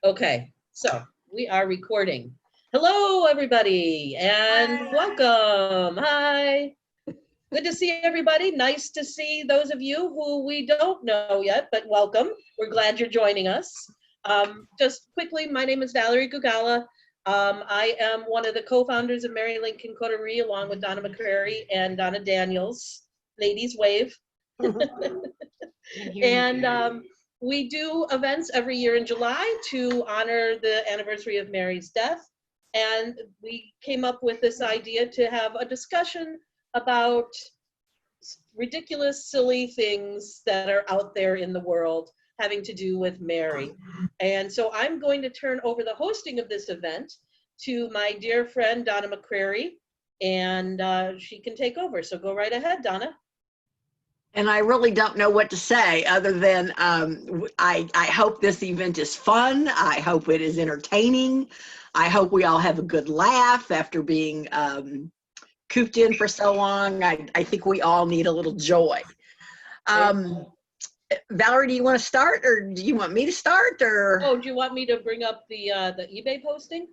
Okay, so we are recording. Hello, everybody, and welcome. Hi. Good to see everybody. Nice to see those of you who we don't know yet, but welcome. We're glad you're joining us. Just quickly, my name is Valerie Gugala. I am one of the co-founders of Mary Lincoln Coterie, along with Donna McCrary and Donna Daniels. Ladies wave. And we do events every year in July to honor the anniversary of Mary's death. And we came up with this idea to have a discussion about ridiculous, silly things that are out there in the world having to do with Mary. And so I'm going to turn over the hosting of this event to my dear friend, Donna McCrary, and she can take over. So go right ahead, Donna. And I really don't know what to say other than I hope this event is fun. I hope it is entertaining. I hope we all have a good laugh after being cooped in for so long. I think we all need a little joy. Valerie, do you want to start, or do you want me to start? Or do you want me to bring up the eBay posting?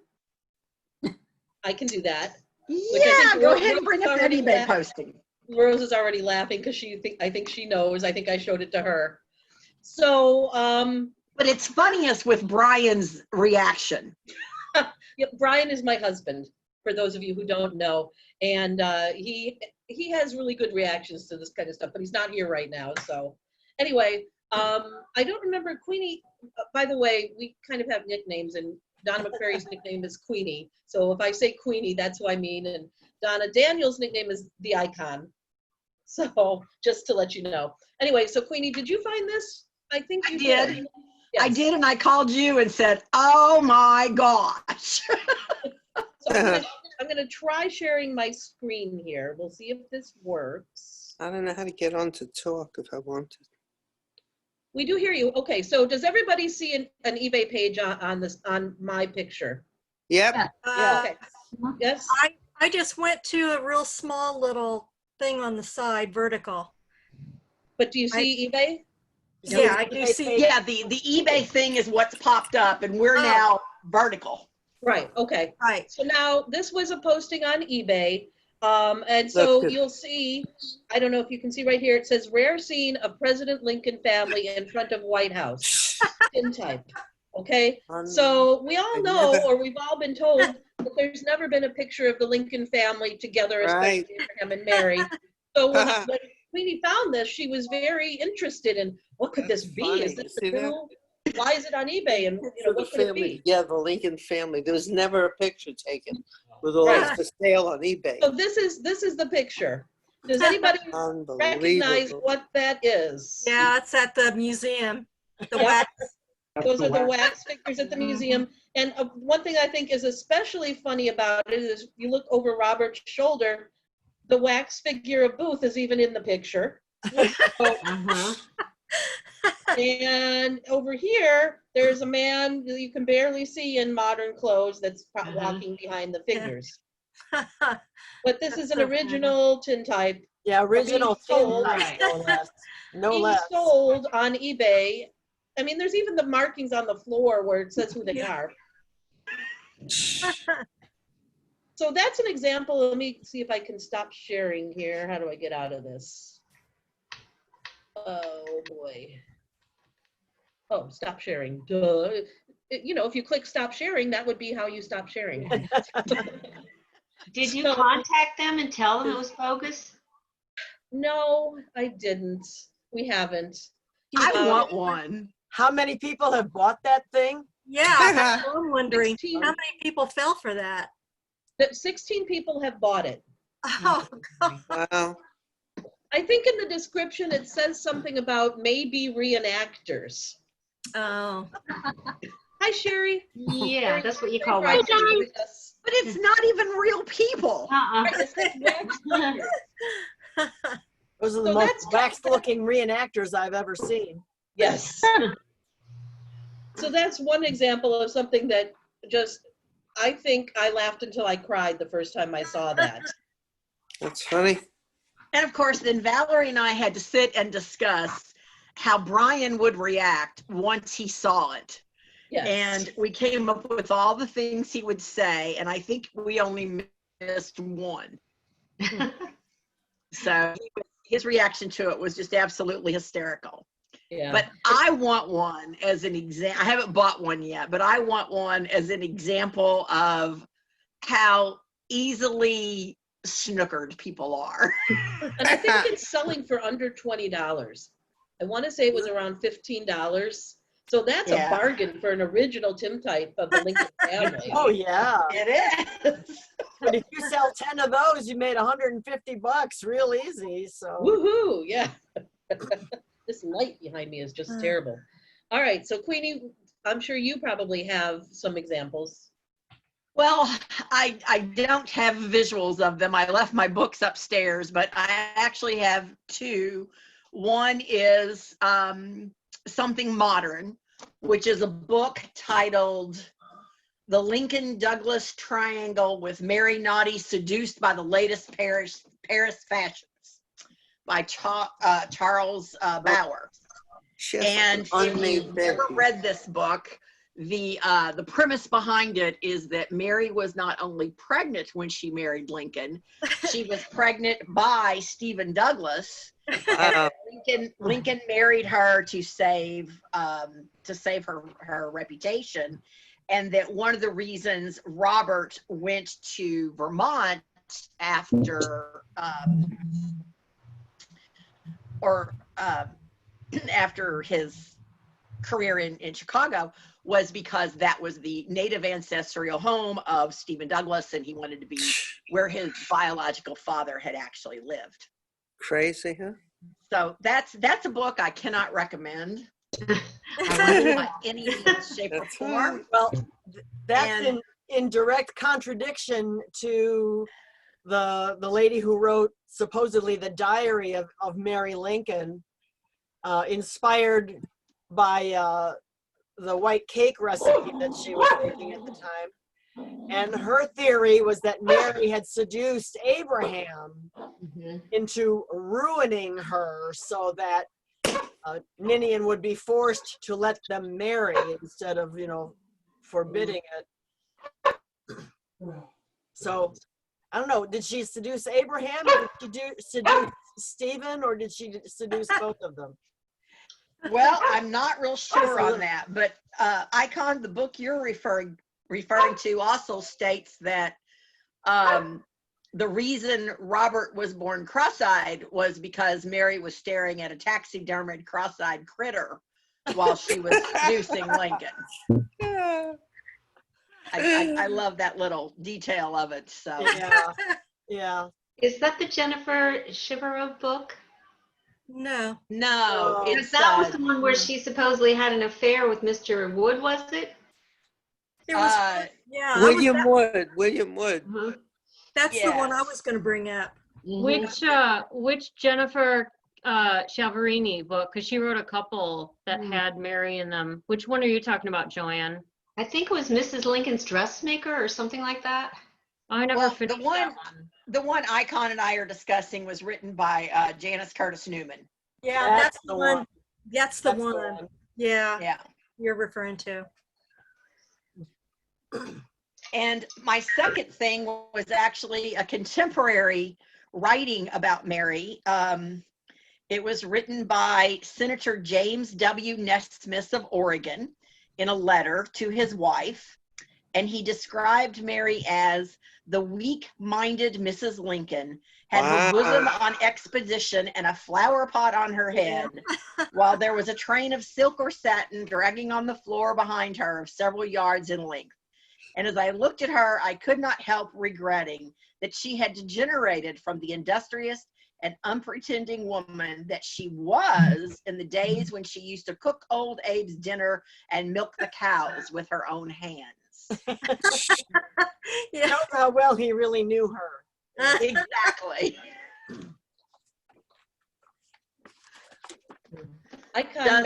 I can do that. Yeah, go ahead and bring up that eBay posting. Rose is already laughing because I think she knows. I think I showed it to her. So, but it's funniest with Brian's reaction. Yeah, Brian is my husband, for those of you who don't know, and he has really good reactions to this kind of stuff, but he's not here right now. So, anyway, I don't remember Queenie. By the way, we kind of have nicknames, and Donna McCrary's nickname is Queenie. So if I say Queenie, that's who I mean. And Donna Daniels' nickname is the Icon. So just to let you know. Anyway, so Queenie, did you find this? I think you did. Yes. I did, and I called you and said, "Oh my gosh!" So I'm gonna try sharing my screen here. We'll see if this works. I don't know how to get on to talk if I want to. We do hear you. Okay, so does everybody see an eBay page on my picture? Yep. Okay. Yes. I just went to a real small little thing on the side, vertical. But do you see eBay? Yeah, I do see. Yeah, the eBay thing is what's popped up, and we're now vertical. Right. Okay. Right. So now this was a posting on eBay, and so you'll see. I don't know if you can see right here. It says "Rare scene of President Lincoln family in front of White House." In type. Okay. So we all know, or we've all been told, that there's never been a picture of the Lincoln family together, especially Abraham and Mary. So when Queenie found this, she was very interested in what could this be? Funny. Is this new? Why is it on eBay? And what could it be? Yeah, the Lincoln family. There was never a picture taken with all this for sale on eBay. So this is the picture. Does anybody recognize what that is? Yeah, it's at the museum. The wax. Those are the wax figures at the museum. And one thing I think is especially funny about it is you look over Robert's shoulder, the wax figure of Booth is even in the picture. And over here, there's a man that you can barely see in modern clothes that's walking behind the figures. But this is an original tintype. Yeah, original tintype, no less. No less. Sold on eBay. I mean, there's even the markings on the floor where it says who they are. So that's an example. Let me see if I can stop sharing here. How do I get out of this? Oh boy. Oh, stop sharing. Duh. You know, if you click stop sharing, that would be how you stop sharing. Did you contact them and tell them it was bogus? No, I didn't. We haven't. I want one. How many people have bought that thing? Yeah, I'm wondering 16. how many people fell for that. 16 people have bought it. Oh, God. Wow. I think in the description it says something about maybe reenactors. Oh. Hi, Sherry. Yeah, that's what you call Hi, wax. guys. But it's not even real people. Those are the most waxed-looking reenactors I've ever seen. Yes. So that's one example of something that just, I think I laughed until I cried the first time I saw that. That's funny. And of course, then Valerie and I had to sit and discuss how Brian would react once he saw it. Yes. And we came up with all the things he would say, and I think we only missed one. So his reaction to it was just absolutely hysterical. Yeah. But I want one as an example. I haven't bought one yet, but I want one as an example of how easily snookered people are. And I think it's selling for under $20. I want to say it was around $15. So that's Yeah. a bargain for an original Tim type of the Lincoln family. Oh, yeah. It is. But if you sell 10 of those, you made $150 real easy. So Woohoo! Yeah. This light behind me is just terrible. All right, so Queenie, I'm sure you probably have some examples. Well, I don't have visuals of them. I left my books upstairs, but I actually have two. One is Something Modern, which is a book titled The Lincoln Douglas Triangle with Mary Naughty Seduced by the Latest Paris Fashions by Charles Bauer. She has And an if unmade you've bed. never read this book, the premise behind it is that Mary was not only pregnant when she married Lincoln, she was pregnant by Stephen Douglas. Wow. Lincoln married her to save her reputation, and that one of the reasons Robert went to Vermont after after his career in Chicago was because that was the native ancestral home of Stephen Douglas, and he wanted to be where his biological father had actually lived. Crazy, huh? So that's a book I cannot recommend in any shape or form. well, that's And- in direct contradiction to the lady who wrote supposedly the diary of Mary Lincoln, inspired by the white cake recipe that she was making at the time. And her theory was that Mary had seduced Abraham into ruining her so that Ninian would be forced to let them marry instead of, forbidding it. So, I don't know, did she seduce Abraham? Or did she seduce Stephen? Or did she seduce both of them? Well, I'm not real sure on that, but Icon, the book you're referring to also states that the reason Robert was born cross-eyed was because Mary was staring at a taxidermied cross-eyed critter while she was seducing Lincoln. I love that little detail of it. So Yeah. Is that the Jennifer Shiverov book? No. no, Oh. it's That was the one where she supposedly had an affair with Mr. Wood, was it? It was, yeah. William Wood. William Wood. Uh-huh. That's the one I Yes. was going to bring up. Which Jennifer Chiaverini book? Because she wrote a couple that had Mary in them. Which one are you talking about, Joanne? I think it was Mrs. Lincoln's Dressmaker or something like that. I never Well, finished the one that one. the one Icon and I are discussing was written by Janice Curtis Newman. Yeah, that's the one. That's the one. Yeah, Yeah. you're referring to. And my second thing was actually a contemporary writing about Mary. It was written by Senator James W. Nesmith of Oregon in a letter to his wife. And he described Mary as the weak-minded Mrs. Lincoln, had her bosom on expedition and a flower pot on her head, while there was a train of silk or satin dragging on the floor behind her of several yards in length. And as I looked at her, I could not help regretting that she had degenerated from the industrious and unpretending woman that she was in the days when she used to cook old Abe's dinner and milk the cows with her own hands. Yeah. Shows how well he really knew her. Exactly. Icon,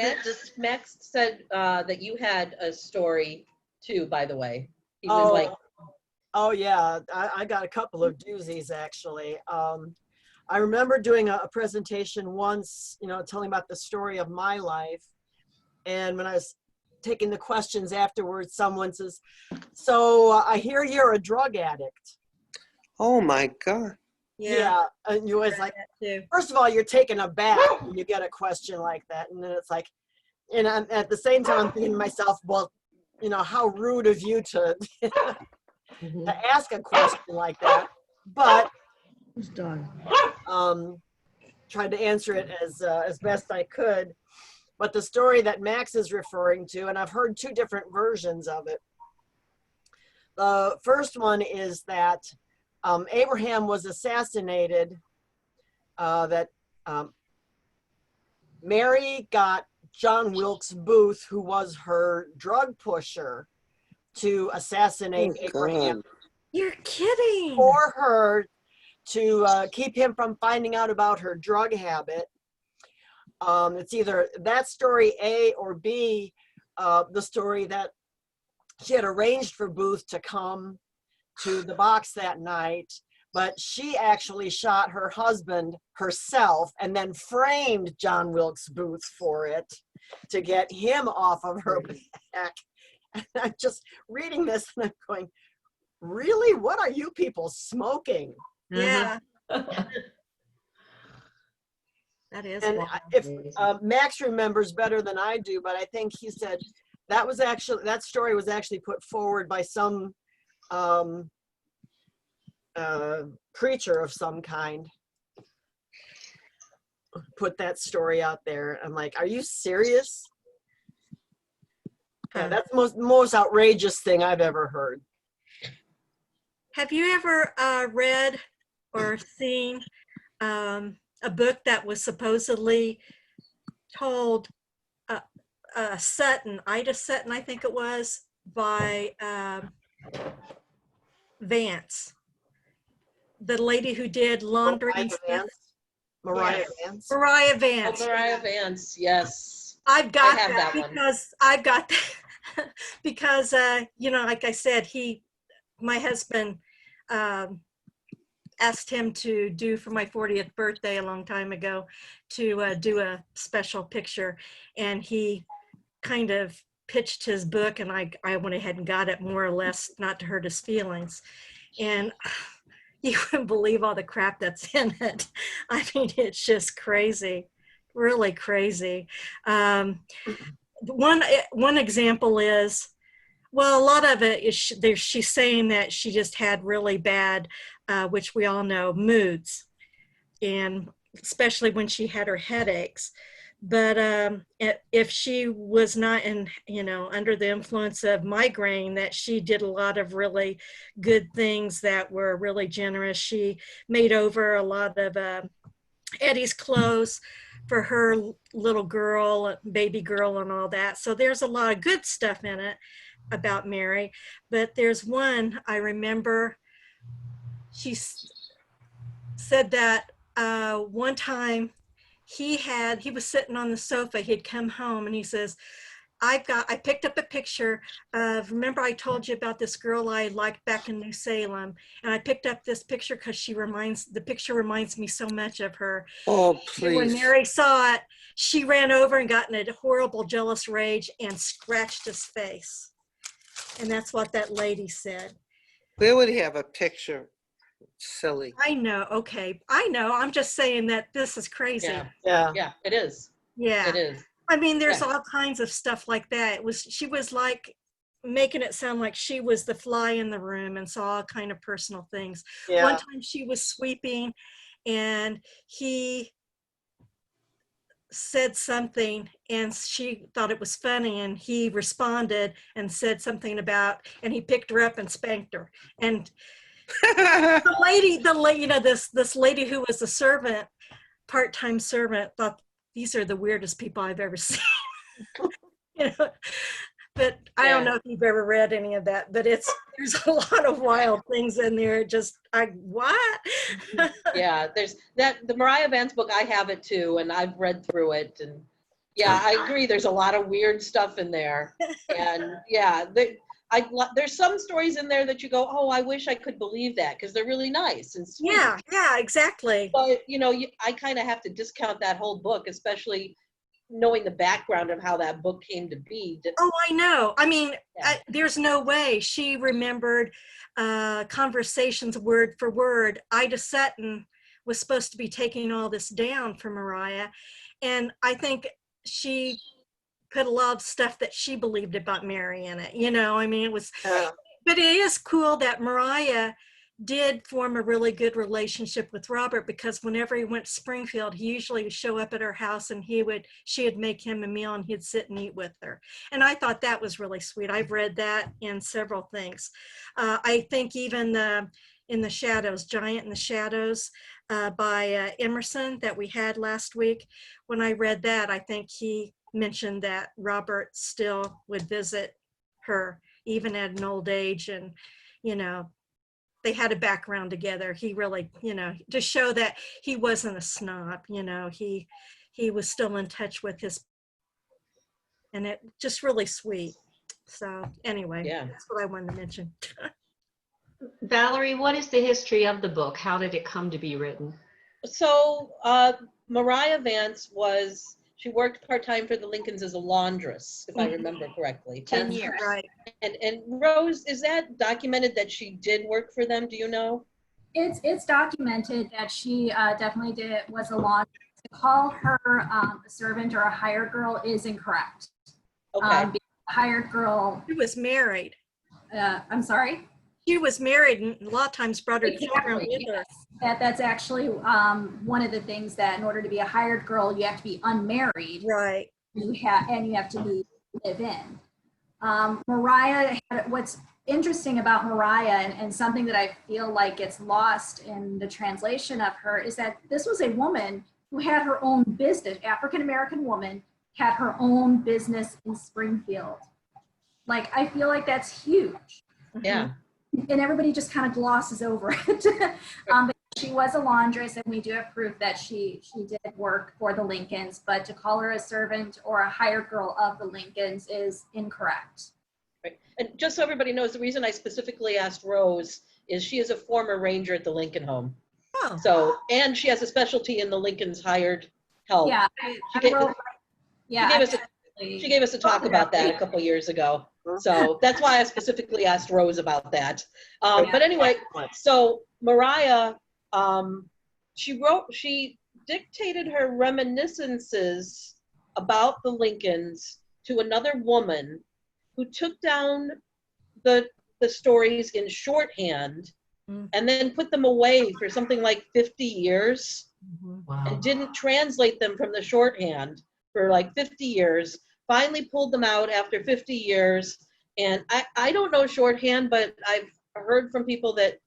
Max said that you had a story too, by the way. He was like, Oh yeah, I got a couple of doozies actually. I remember doing a presentation once, telling about the story of my life. And when I was taking the questions afterwards, someone says, so I hear you're a drug addict. Oh my God. Yeah. And you always like, first of all, you're taken aback when you get a question like that. And then it's like, and at the same time, I'm thinking to myself, well, you know, how rude of you to, to ask a question like that. But tried to answer it as best I could. But the story that Max is referring to, and I've heard two different versions of it. The first one is that Abraham was assassinated, that Mary got John Wilkes Booth, who was her drug pusher, to assassinate Abraham. God. You're kidding. For her to keep him from finding out about her drug habit. It's either that story A or B, the story that she had arranged for Booth to come to the box that night, but she actually shot her husband herself and then framed John Wilkes Booth for it to get him off of her back. And I'm just reading this and I'm going, really? What are you people smoking? Yeah. That is And wild. if Max remembers better than I do, but I think he said that was actually, that story was actually put forward by some preacher of some kind. Put that story out there. I'm like, are you serious? Yeah, that's the most outrageous thing I've ever heard. Have you ever read or seen a book that was supposedly told Sutton, Ida Sutton, I think it was, by Vance, the lady who did laundry and stuff. Mariah Yes. Vance. Mariah Oh, Vance. Mariah Vance, yes. I've got have that, that one. because I've got that because you know, like I said, my husband asked him to do for my 40th birthday a long time ago to do a special picture, and he kind of pitched his book, and I went ahead and got it, more or less, not to hurt his feelings. And you wouldn't believe all the crap that's in it. I mean, it's just crazy, really crazy. One example is, well, a lot of it is she's saying that she just had really bad, which we all know, moods, and especially when she had her headaches. But if she was not under the influence of migraine, that she did a lot of really good things that were really generous. She made over a lot of Eddie's clothes for her little girl, baby girl, and all that. So there's a lot of good stuff in it about Mary. But there's one I remember, she said that one time he was sitting on the sofa, he'd come home, and he says, I picked up a picture of, remember I told you about this girl I liked back in New Salem, and I picked up this picture because the picture reminds me so much of her. Oh, And when please. Mary saw it, she ran over and got in a horrible jealous rage and scratched his face. And that's what that lady said. Where would he have a picture? Silly. I know, okay. I know, I'm just saying that this is crazy. Yeah, Yeah. yeah, it is. Yeah. It is. I mean, there's Yeah. all kinds of stuff like that. She was like making it sound like she was the fly in the room and saw all kind of personal things. Yeah. One time she was sweeping and he said something and she thought it was funny, and he responded and said something about, and he picked her up and spanked her. And the lady, this lady who was a servant, part-time servant, thought, these are the weirdest people I've ever seen. But I don't know if you've ever read any of that, but there's a lot of wild things in there. Just what? Yeah, there's the Mariah Vance book, I have it too, and I've read through it, and yeah, I agree, there's a lot of weird stuff in there. And yeah, there's some stories in there that you go, oh, I wish I could believe that, because they're really nice and sweet. Yeah, exactly. But I kind of have to discount that whole book, especially knowing the background of how that book came to be. Oh, I know. I mean, Yeah. there's no way she remembered conversations word for word. Ida Sutton was supposed to be taking all this down for Mariah. And I think she put a lot of stuff that she believed about Mary in it. I mean, it was, but it is cool that Mariah did form a really good relationship with Robert, because whenever he went to Springfield, he usually would show up at her house and she would make him a meal and he'd sit and eat with her. And I thought that was really sweet. I've read that in several things. I think even In the Shadows, Giant in the Shadows by Emerson that we had last week. When I read that, I think he mentioned that Robert still would visit her even at an old age, and they had a background together. He really, to show that he wasn't a snob, he was still in touch with his, and it just really sweet. So anyway, Yeah. that's what I wanted to mention. Valerie, what is the history of the book? How did it come to be written? So Mariah Vance she worked part-time for the Lincolns as a laundress, if I remember correctly. 10 years. Right. And Rose, is that documented that she did work for them? Do you know? It's documented that she definitely was a laundress. To call her a servant or a hired girl is incorrect. Okay. Because a hired girl, She was married. I'm sorry? She was married and a lot of times brought her children with her. That's actually one of the things that in order to be a hired girl, you have to be unmarried. Right. You have to live in. Mariah, what's interesting about Mariah and something that I feel like gets lost in the translation of her is that this was a woman who had her own business, African-American woman, had her own business in Springfield. Like, I feel like that's huge. Yeah. And everybody just kind of glosses over it. But she was a laundress, and we do have proof that she did work for the Lincolns, but to call her a servant or a hired girl of the Lincolns is incorrect. Right. And just so everybody knows, the reason I specifically asked Rose is she is a former ranger at the Lincoln home. Oh. So, and she has a specialty in the Lincoln's hired help. Yeah, She gave us a talk Oh, about that a couple years ago. So that's why I specifically asked Rose about that. But anyway, so Mariah, she dictated her reminiscences about the Lincolns to another woman who took down the stories in shorthand and then put them away for something like 50 years and didn't translate them from the shorthand for like 50 years. Finally pulled them out after 50 years. And I don't know shorthand, but I've heard from people that,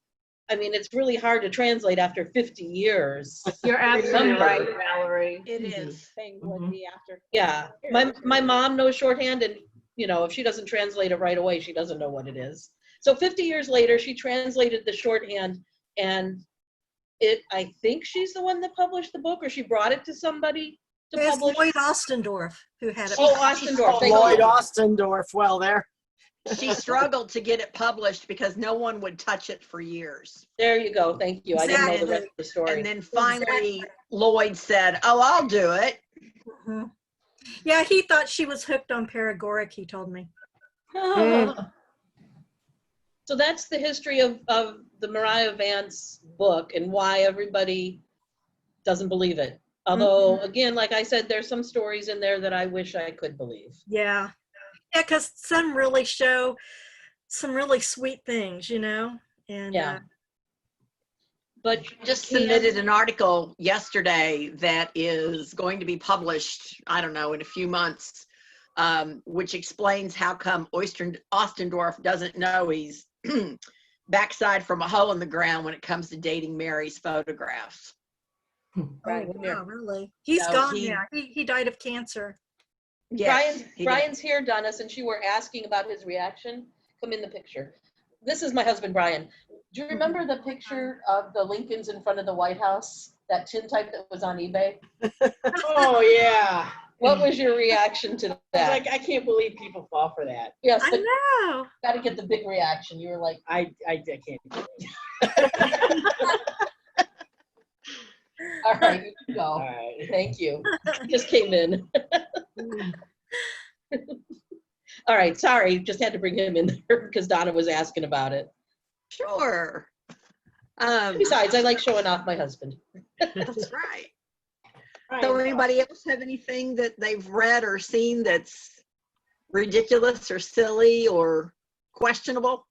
I mean, it's really hard to translate after 50 years. You're absolutely right, Valerie. It is. Thing would be after. Yeah, my mom knows shorthand, and if she doesn't translate it right away, she doesn't know what it is. So 50 years later, she translated the shorthand, and I think she's the one that published the book, or she brought it to somebody. There's Lloyd Ostendorf who had it. Oh, Ostendorf. Lloyd Ostendorf. Well, there. She struggled to get it published because no one would touch it for years. There you go. Thank you. I didn't know the Exactly. rest of the story. And then finally, Lloyd said, "Oh, I'll do it." Mhm. Yeah, he thought she was hooked on paregoric, he told me. So that's the history of the Mariah Vance book and why everybody doesn't believe it. Although, again, like I said, there's some stories in there that I wish I could believe. Yeah. Yeah, because some really show some really sweet things, And Yeah. But Just submitted an article yesterday that is going to be published, I don't know, in a few months, which explains how come Ostendorf doesn't know he's backside from a hole in the ground when it comes to dating Mary's photographs. Right. Oh, wow, really? He's So gone he- now. He died of cancer. Yes, he did. Brian's here, Donna, since you were asking about his reaction. Come in the picture. This is my husband, Brian. Do you remember the picture of the Lincolns in front of the White House? That tintype that was on eBay? Oh, yeah. What was your reaction to I was that? like, I can't believe people fall for that. Yes, I but know. got to get the big reaction. You were like, I can't. All right, you All go. right. Thank you. Just came in. All right, sorry, just had to bring him in there because Donna was asking about it. Sure. Besides, I like showing off my husband. That's right. So anybody else have anything that they've read or seen that's ridiculous or silly or questionable?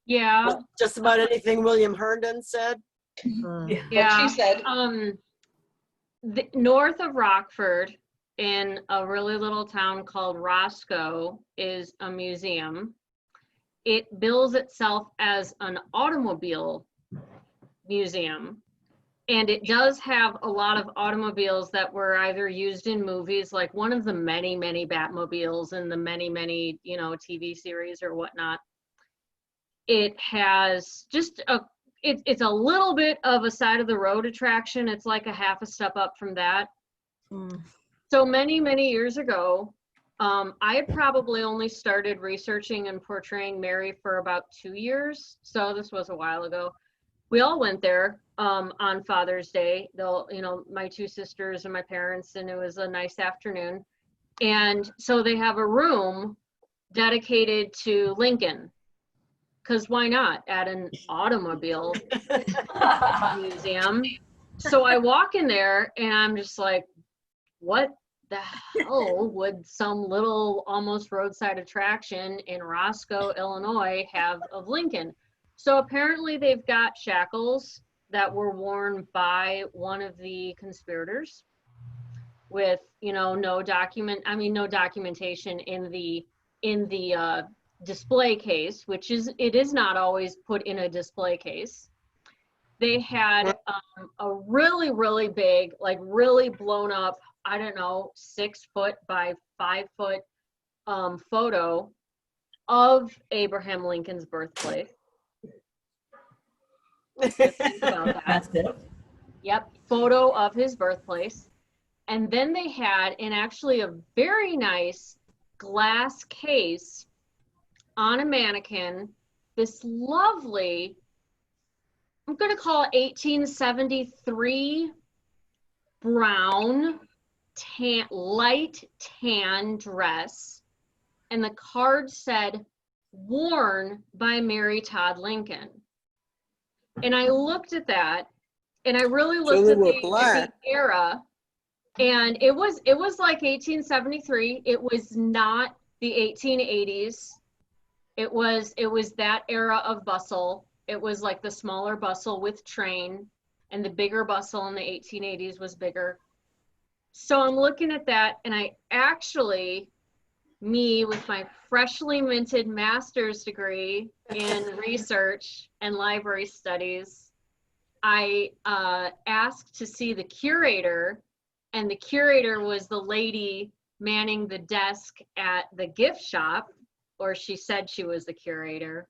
Yeah, Just about anything William Herndon said. What yeah. she said. North of Rockford, in a really little town called Roscoe, is a museum. It bills itself as an automobile museum, and it does have a lot of automobiles that were either used in movies, like one of the many, many Batmobiles in the many, many, TV series or whatnot. It has just it's a little bit of a side of the road attraction. It's like a half a step up from that. So many, many years ago, I had probably only started researching and portraying Mary for about 2 years. So this was a while ago. We all went there on Father's Day. My two sisters and my parents, and it was a nice afternoon. And so they have a room dedicated to Lincoln, because why not at an automobile museum? So I walk in there and I'm just like, what the hell would some little almost roadside attraction in Roscoe, Illinois have of Lincoln? So apparently they've got shackles that were worn by one of the conspirators with, no documentation in the display case, it is not always put in a display case. They had a really, really big, like really blown up, 6 foot by 5 foot photo of Abraham Lincoln's birthplace. Think about that. That's it. Yep, photo of his birthplace. And then they had actually a very nice glass case on a mannequin, this lovely, I'm going to call it 1873 brown, light tan dress. And the card said, worn by Mary Todd Lincoln. And I looked at that, and I really looked at the era, and it was like 1873. It was not the 1880s. It was that era of bustle. It was like the smaller bustle with train, and the bigger bustle in the 1880s was bigger. So I'm looking at that, and I actually, me with my freshly minted master's degree in research and library studies, I asked to see the curator, and the curator was the lady manning the desk at the gift shop, or she said she was the curator.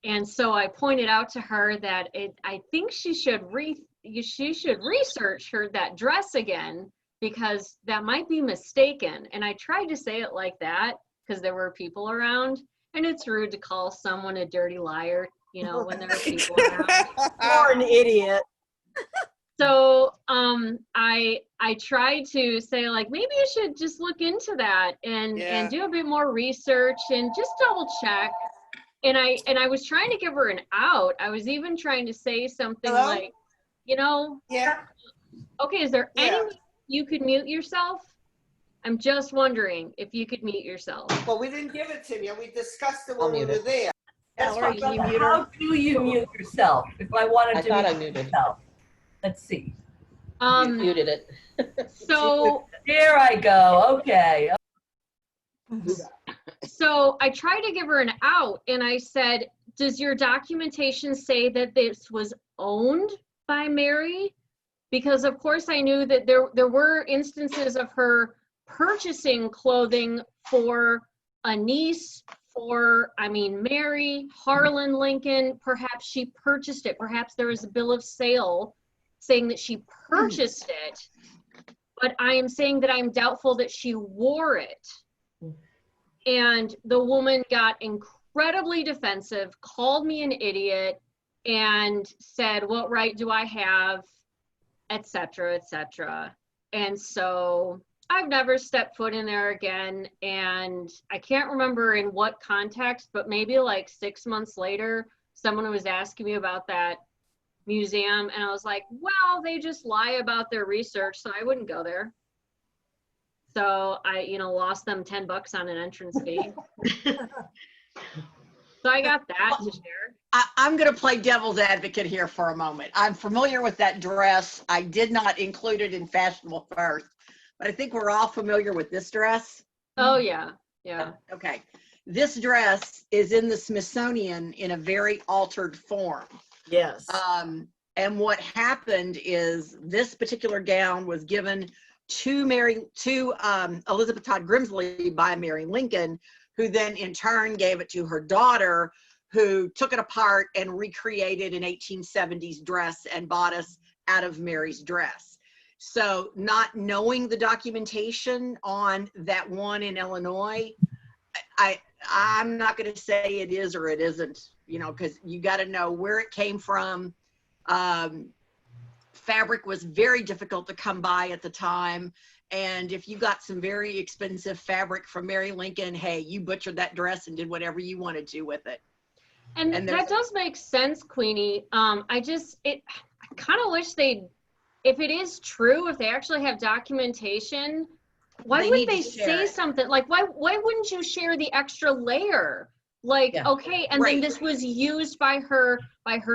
And so I pointed out to her that I think she should research that dress again, because that might be mistaken. And I tried to say it like that because there were people around, and it's rude to call someone a dirty liar, when there are people around. You're an idiot. So I tried to say, like, maybe you should just look into that and do a bit more research and just double check. And I was trying to give her an out. I was even trying to say something like, okay, is there any way you could mute yourself? I'm just wondering if you could mute yourself. Well, we didn't give it to you. We discussed it when we were there. Valerie, how do you mute yourself? If I wanted to I mute muted. myself. Let's see. You muted it. So There I go. Okay. So I tried to give her an out, and I said, does your documentation say that this was owned by Mary? Because of course I knew that there were instances of her purchasing clothing for a niece, Mary, Harlan Lincoln. Perhaps she purchased it. Perhaps there was a bill of sale saying that she purchased it. But I am saying that I'm doubtful that she wore it. And the woman got incredibly defensive, called me an idiot, and said, what right do I have? et cetera, et cetera. And so I've never stepped foot in there again. And I can't remember in what context, but maybe like 6 months later, someone was asking me about that museum. And I was like, well, they just lie about their research, so I wouldn't go there. So I, lost them $10 on an entrance fee. So I got that to share. I'm going to play devil's advocate here for a moment. I'm familiar with that dress. I did not include it in Fashionable First, but I think we're all familiar with this dress. Oh, yeah. Yeah. Okay. This dress is in the Smithsonian in a very altered form. Yes. And what happened is this particular gown was given to Elizabeth Todd Grimsley by Mary Lincoln, who then in turn gave it to her daughter, who took it apart and recreated an 1870s dress and bodice out of Mary's dress. So not knowing the documentation on that one in Illinois, I'm not going to say it is or it isn't, because you got to know where it came from. Fabric was very difficult to come by at the time. And if you got some very expensive fabric from Mary Lincoln, hey, you butchered that dress and did whatever you want to do with it. And that does make sense, Queenie. I kind of wish if it is true, if they actually have documentation, why would they say something? Like, why wouldn't you share the extra layer? Like, okay, and then this was used by her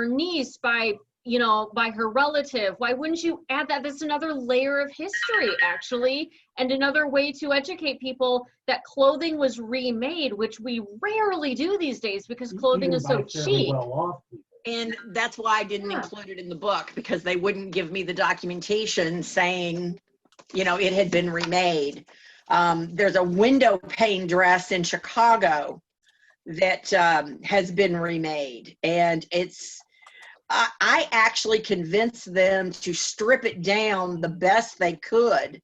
niece, by her relative. Why wouldn't you add that? That's another layer of history, actually, and another way to educate people that clothing was remade, which we rarely do these days because clothing is so cheap. And that's why I didn't include it in the book, because they wouldn't give me the documentation saying, it had been remade. There's a window pane dress in Chicago that has been remade, and I actually convinced them to strip it down the best they could.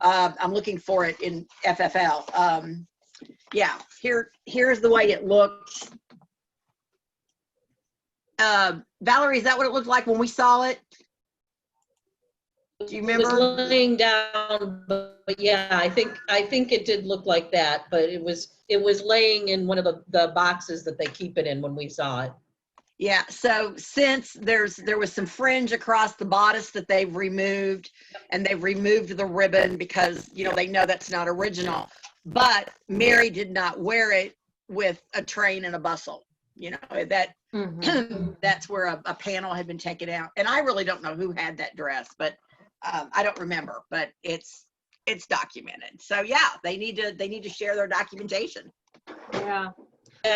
I'm looking for it in FFL. Here's the way it looks. Valerie, is that what it looked like when we saw it? Do you remember? It was laying down, but yeah, I think it did look like that, but it was laying in one of the boxes that they keep it in when we saw it. Yeah, so since there was some fringe across the bodice that they've removed, and they've removed the ribbon because, they know that's not original. But Mary did not wear it with a train and a bustle. That that's where a panel had been taken out. And I really don't know who had that dress, but I don't remember, but it's documented. So yeah, they need to share their documentation. Yeah.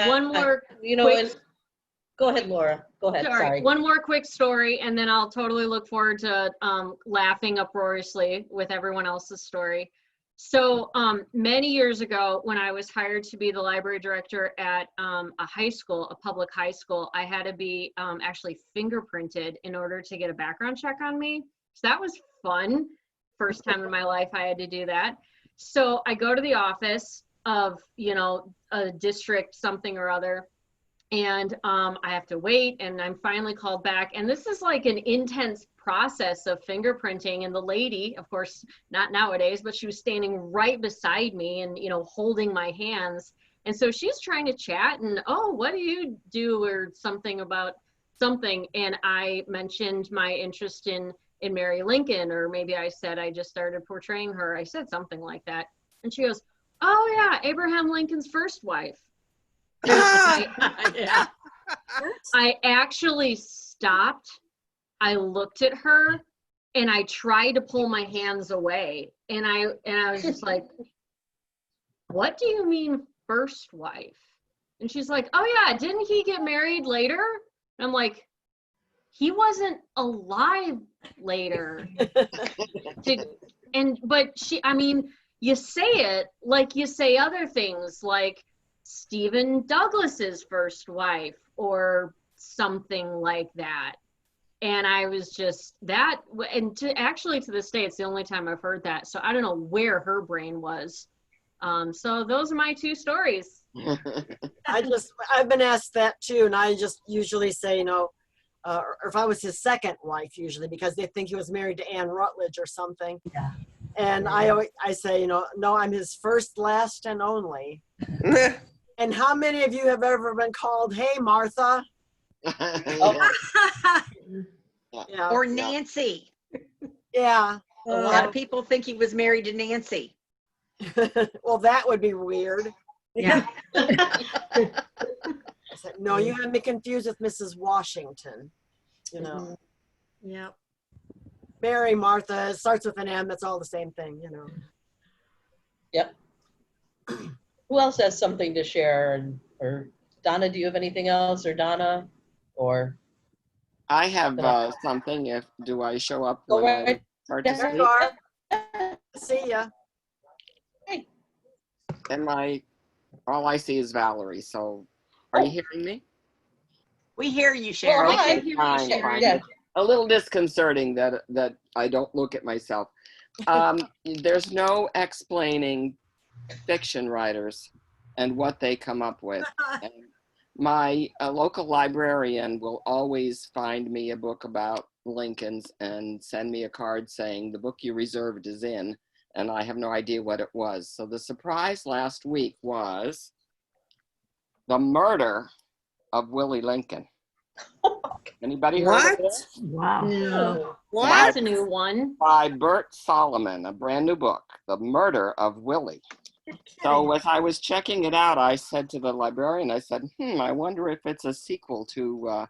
One more, go ahead, Laura. Go ahead. Sorry. One more quick story, and then I'll totally look forward to laughing uproariously with everyone else's story. So many years ago, when I was hired to be the library director at a high school, a public high school, I had to be actually fingerprinted in order to get a background check on me. So that was fun. First time in my life I had to do that. So I go to the office of, a district something or other, and I have to wait, and I'm finally called back. And this is like an intense process of fingerprinting. And the lady, of course, not nowadays, but she was standing right beside me and, holding my hands. And so she's trying to chat and, oh, what do you do, or something about something. And I mentioned my interest in Mary Lincoln, or maybe I said I just started portraying her. I said something like that. And she goes, oh yeah, Abraham Lincoln's first wife. I actually stopped. I looked at her and I tried to pull my hands away. And I was just like, what do you mean first wife? And she's like, oh yeah, didn't he get married later? And I'm like, he wasn't alive later. You say it like you say other things, like Stephen Douglas's first wife or something like that. And I was just to this day, it's the only time I've heard that. So I don't know where her brain was. So those are my two stories. I've been asked that too. And I just usually say, or if I was his second wife, usually, because they think he was married to Anne Rutledge or something. Yeah. And I say, no, I'm his first, last, and only. And how many of you have ever been called, "Hey, Martha"? Yeah. Yeah. Or Nancy. Yeah. A lot of people think he was married to Nancy. Well, that would be weird. Yeah. I said, no, you have me confused with Mrs. Washington. You know, Yeah. Mary, Martha, it starts with an M. That's all the same thing, you know. Yep. Who else has something to share? Or Donna, do you have anything else? Or Donna? Or I have something. Do I show up go when I right start to ahead. speak? You are. See ya. Hey. All I see is Valerie. So, are you hearing me? We hear you, Well, Sharon. hi. Fine. Yeah. A little disconcerting that I don't look at myself. There's no explaining fiction writers and what they come up with. And my local librarian will always find me a book about Lincoln's and send me a card saying the book you reserved is in, and I have no idea what it was. So the surprise last week was The Murder of Willie Lincoln. Anybody heard of this? Wow. No. What? That's a new one. By Bert Solomon, a brand new book, The Murder of Willie. So as I was checking it out, I said to the librarian, I said, I wonder if it's a sequel to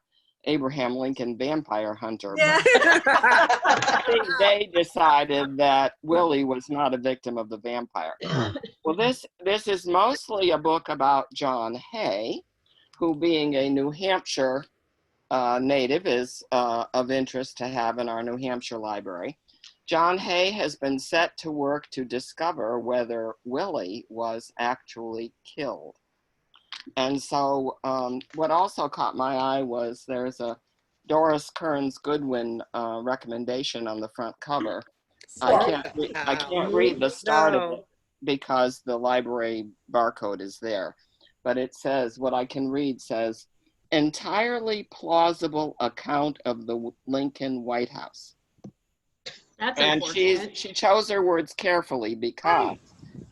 Abraham Lincoln Vampire Hunter. Yeah. I think they decided that Willie was not a victim of the vampire. Well, this is mostly a book about John Hay, who, being a New Hampshire native, is of interest to have in our New Hampshire library. John Hay has been set to work to discover whether Willie was actually killed. And so what also caught my eye was there's a Doris Kearns Goodwin recommendation on the front cover. I can't read the start of it because the library barcode is there. But it says, what I can read says, entirely plausible account of the Lincoln White House. That's And unfortunate. she chose her words carefully because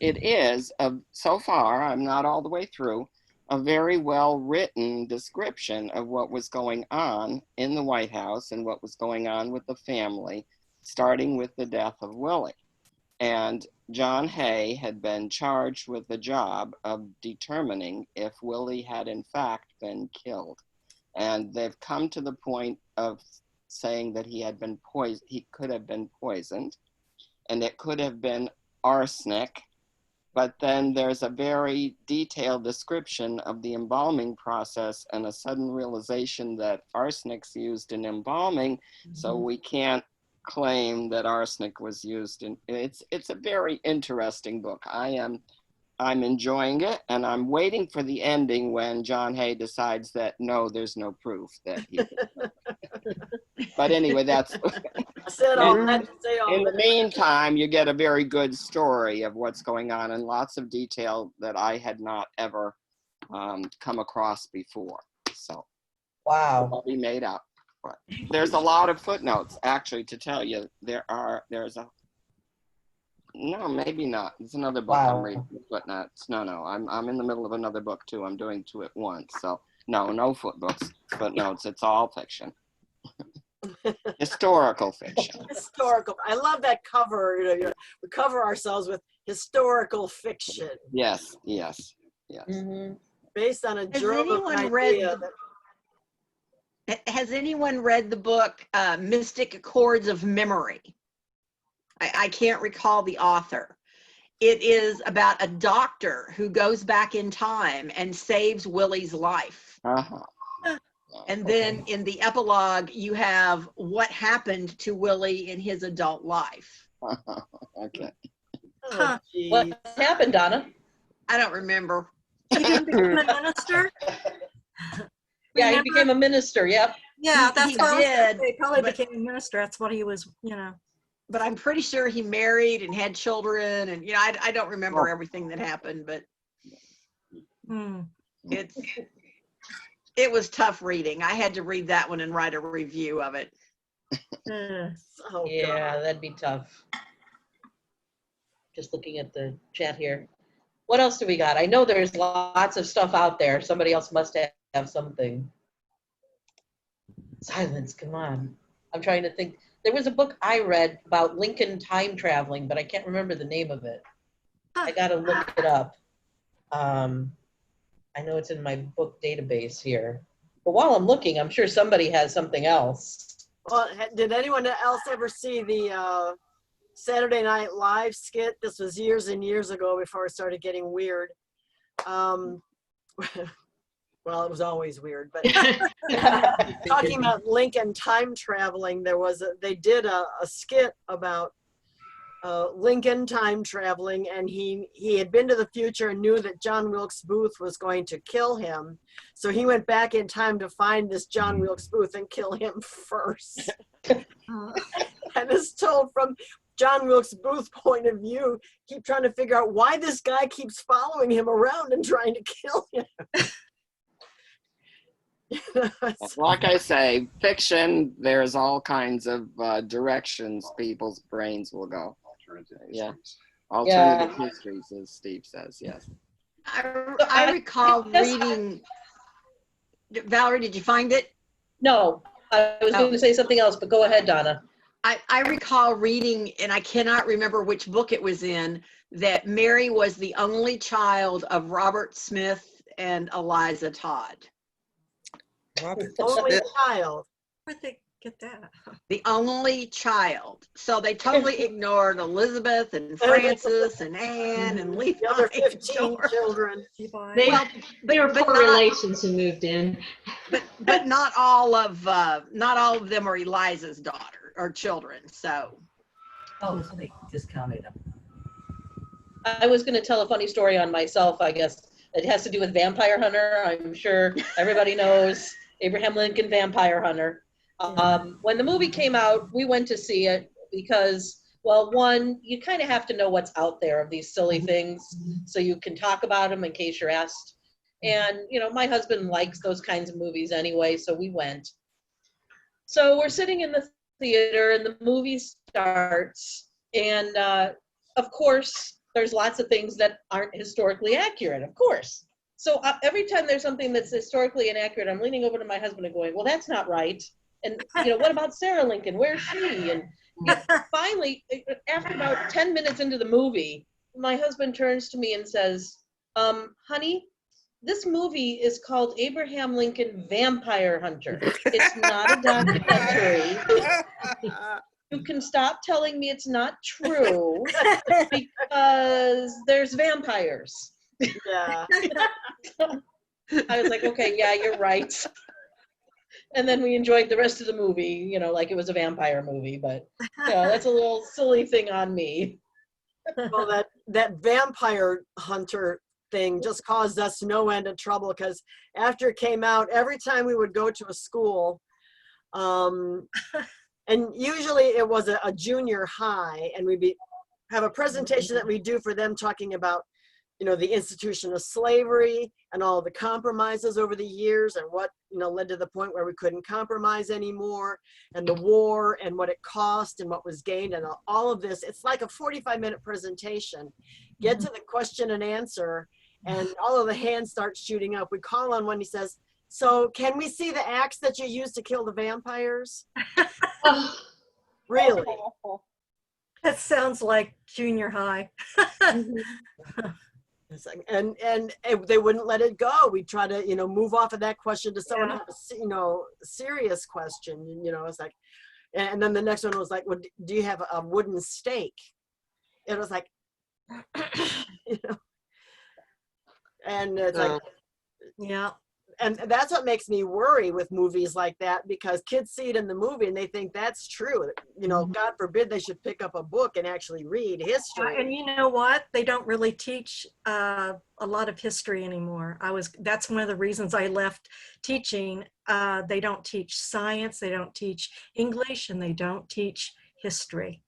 it is, so far, I'm not all the way through, a very well written description of what was going on in the White House and what was going on with the family, starting with the death of Willie. And John Hay had been charged with the job of determining if Willie had in fact been killed. And they've come to the point of saying that he could have been poisoned, and it could have been arsenic. But then there's a very detailed description of the embalming process and a sudden realization that arsenic's used in embalming, so we can't claim that arsenic was used in it's a very interesting book. I'm enjoying it, and I'm waiting for the ending when John Hay decides that no, there's no proof that he but anyway, that's I said all that to say all in the that. meantime, you get a very good story of what's going on and lots of detail that I had not ever come across before. So Wow. I'll be made up. But there's a lot of footnotes, actually, to tell you. No, maybe not. It's another book I'm reading with footnotes. No, I'm in the middle of another book too. I'm doing two at once. So no footnotes. It's all fiction. Historical fiction. Historical. I love that cover. We cover ourselves with historical fiction. Yes. Mm-hmm. Based on a Has journal anyone read the book Mystic Chords of Memory? I can't recall the author. It is about a doctor who goes back in time and saves Willie's life. And then in the epilogue, you have what happened to Willie in his adult life. Okay. Oh, What happened, Donna? I don't remember. He didn't become a minister? Yeah, he Remember? became a minister. Yep. Yeah, that's He what I was gonna did, say. He probably but- became a minister. That's what he was, But I'm pretty sure he married and had children, and I don't remember everything that happened, but it's It was tough reading. I had to read that one and write a review of it. Oh, Yeah, God. that'd be tough. Just looking at the chat here. What else do we got? I know there's lots of stuff out there. Somebody else must have something. Silence, come on. I'm trying to think. There was a book I read about Lincoln time traveling, but I can't remember the name of it. I got to look it up. I know it's in my book database here. But while I'm looking, I'm sure somebody has something else. Well, did anyone else ever see the Saturday Night Live skit? This was years and years ago before it started getting weird. Well, it was always weird, but talking about Lincoln time traveling, they did a skit about Lincoln time traveling, and he had been to the future and knew that John Wilkes Booth was going to kill him. So he went back in time to find this John Wilkes Booth and kill him first. And it's told from John Wilkes Booth's point of view. Keep trying to figure out why this guy keeps following him around and trying to kill him. Like I say, fiction, there's all kinds of directions people's brains will go. Yeah. Alternative histories, as Steve says, yes. I recall reading, Valerie, did you find it? No, I was going to say something else, but go ahead, Donna. I recall reading, and I cannot remember which book it was in, that Mary was the only child of Robert Smith and Eliza Todd. Only child. Where'd they get that? The only child. So they totally ignored Elizabeth and Francis and Anne and Levi. The other 15 children. They were poor relations who moved in. But not all of them are Eliza's daughter or children. So. Oh, so they discounted them. I was going to tell a funny story on myself, I guess. It has to do with Vampire Hunter. I'm sure everybody knows Abraham Lincoln, Vampire Hunter. When the movie came out, we went to see it because, well, one, you kind of have to know what's out there of these silly things so you can talk about them in case you're asked. And, you know, my husband likes those kinds of movies anyway, so we went. So we're sitting in the theater and the movie starts. And, of course, there's lots of things that aren't historically accurate, of course. So every time there's something that's historically inaccurate, I'm leaning over to my husband and going, well, that's not right. And, you know, what about Sarah Lincoln? Where's she? And finally, after about 10 minutes into the movie, my husband turns to me and says, honey, this movie is called Abraham Lincoln Vampire Hunter. It's not a documentary. You can stop telling me it's not true because there's vampires. Yeah. I was like, okay, yeah, you're right. And then we enjoyed the rest of the movie, you know, like it was a vampire movie, but yeah, that's a little silly thing on me. Well, that Vampire Hunter thing just caused us no end of trouble because after it came out, every time we would go to a school, and usually it was a junior high, and we'd have a presentation that we do for them talking about, you know, the institution of slavery and all the compromises over the years and what, you know, led to the point where we couldn't compromise anymore, and the war and what it cost and what was gained and all of this. It's like a 45-minute presentation. Get to the question and answer, and all of the hands start shooting up. We call on one, he says, so can we see the axe that you used to kill the vampires? Really? That sounds like junior high. And they wouldn't let it go. We try to, you know, move off of that question to someone have a, you know, serious question. You know, it's like, and then the next one was like, well, do you have a wooden stake? It was like, you know, and it's like, yeah. And that's what makes me worry with movies like that, because kids see it in the movie and they think that's true. You know, God forbid they should pick up a book and actually read history. And you know what? They don't really teach a lot of history anymore. That's one of the reasons I left teaching. They don't teach science, they don't teach English, and they don't teach history.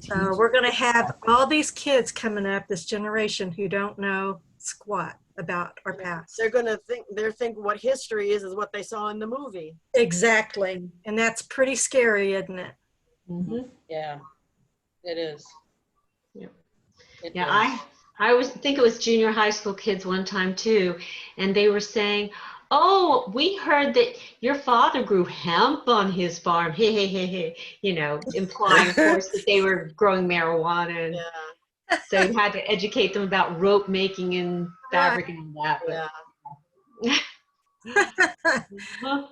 So we're going to have all these kids coming up, this generation who don't know squat about our past. They're gonna think what history is what they saw in the movie. Exactly. And that's pretty scary, isn't it? Yeah, it is. Yeah. It Yeah, is. I was think it was junior high school kids one time too, and they were saying, "Oh, we heard that your father grew hemp on his farm." Hey, hey, hey, hey, implying, of course, that they were growing marijuana, and Yeah. so you had to educate them about rope making and fabric and all that. Yeah. But,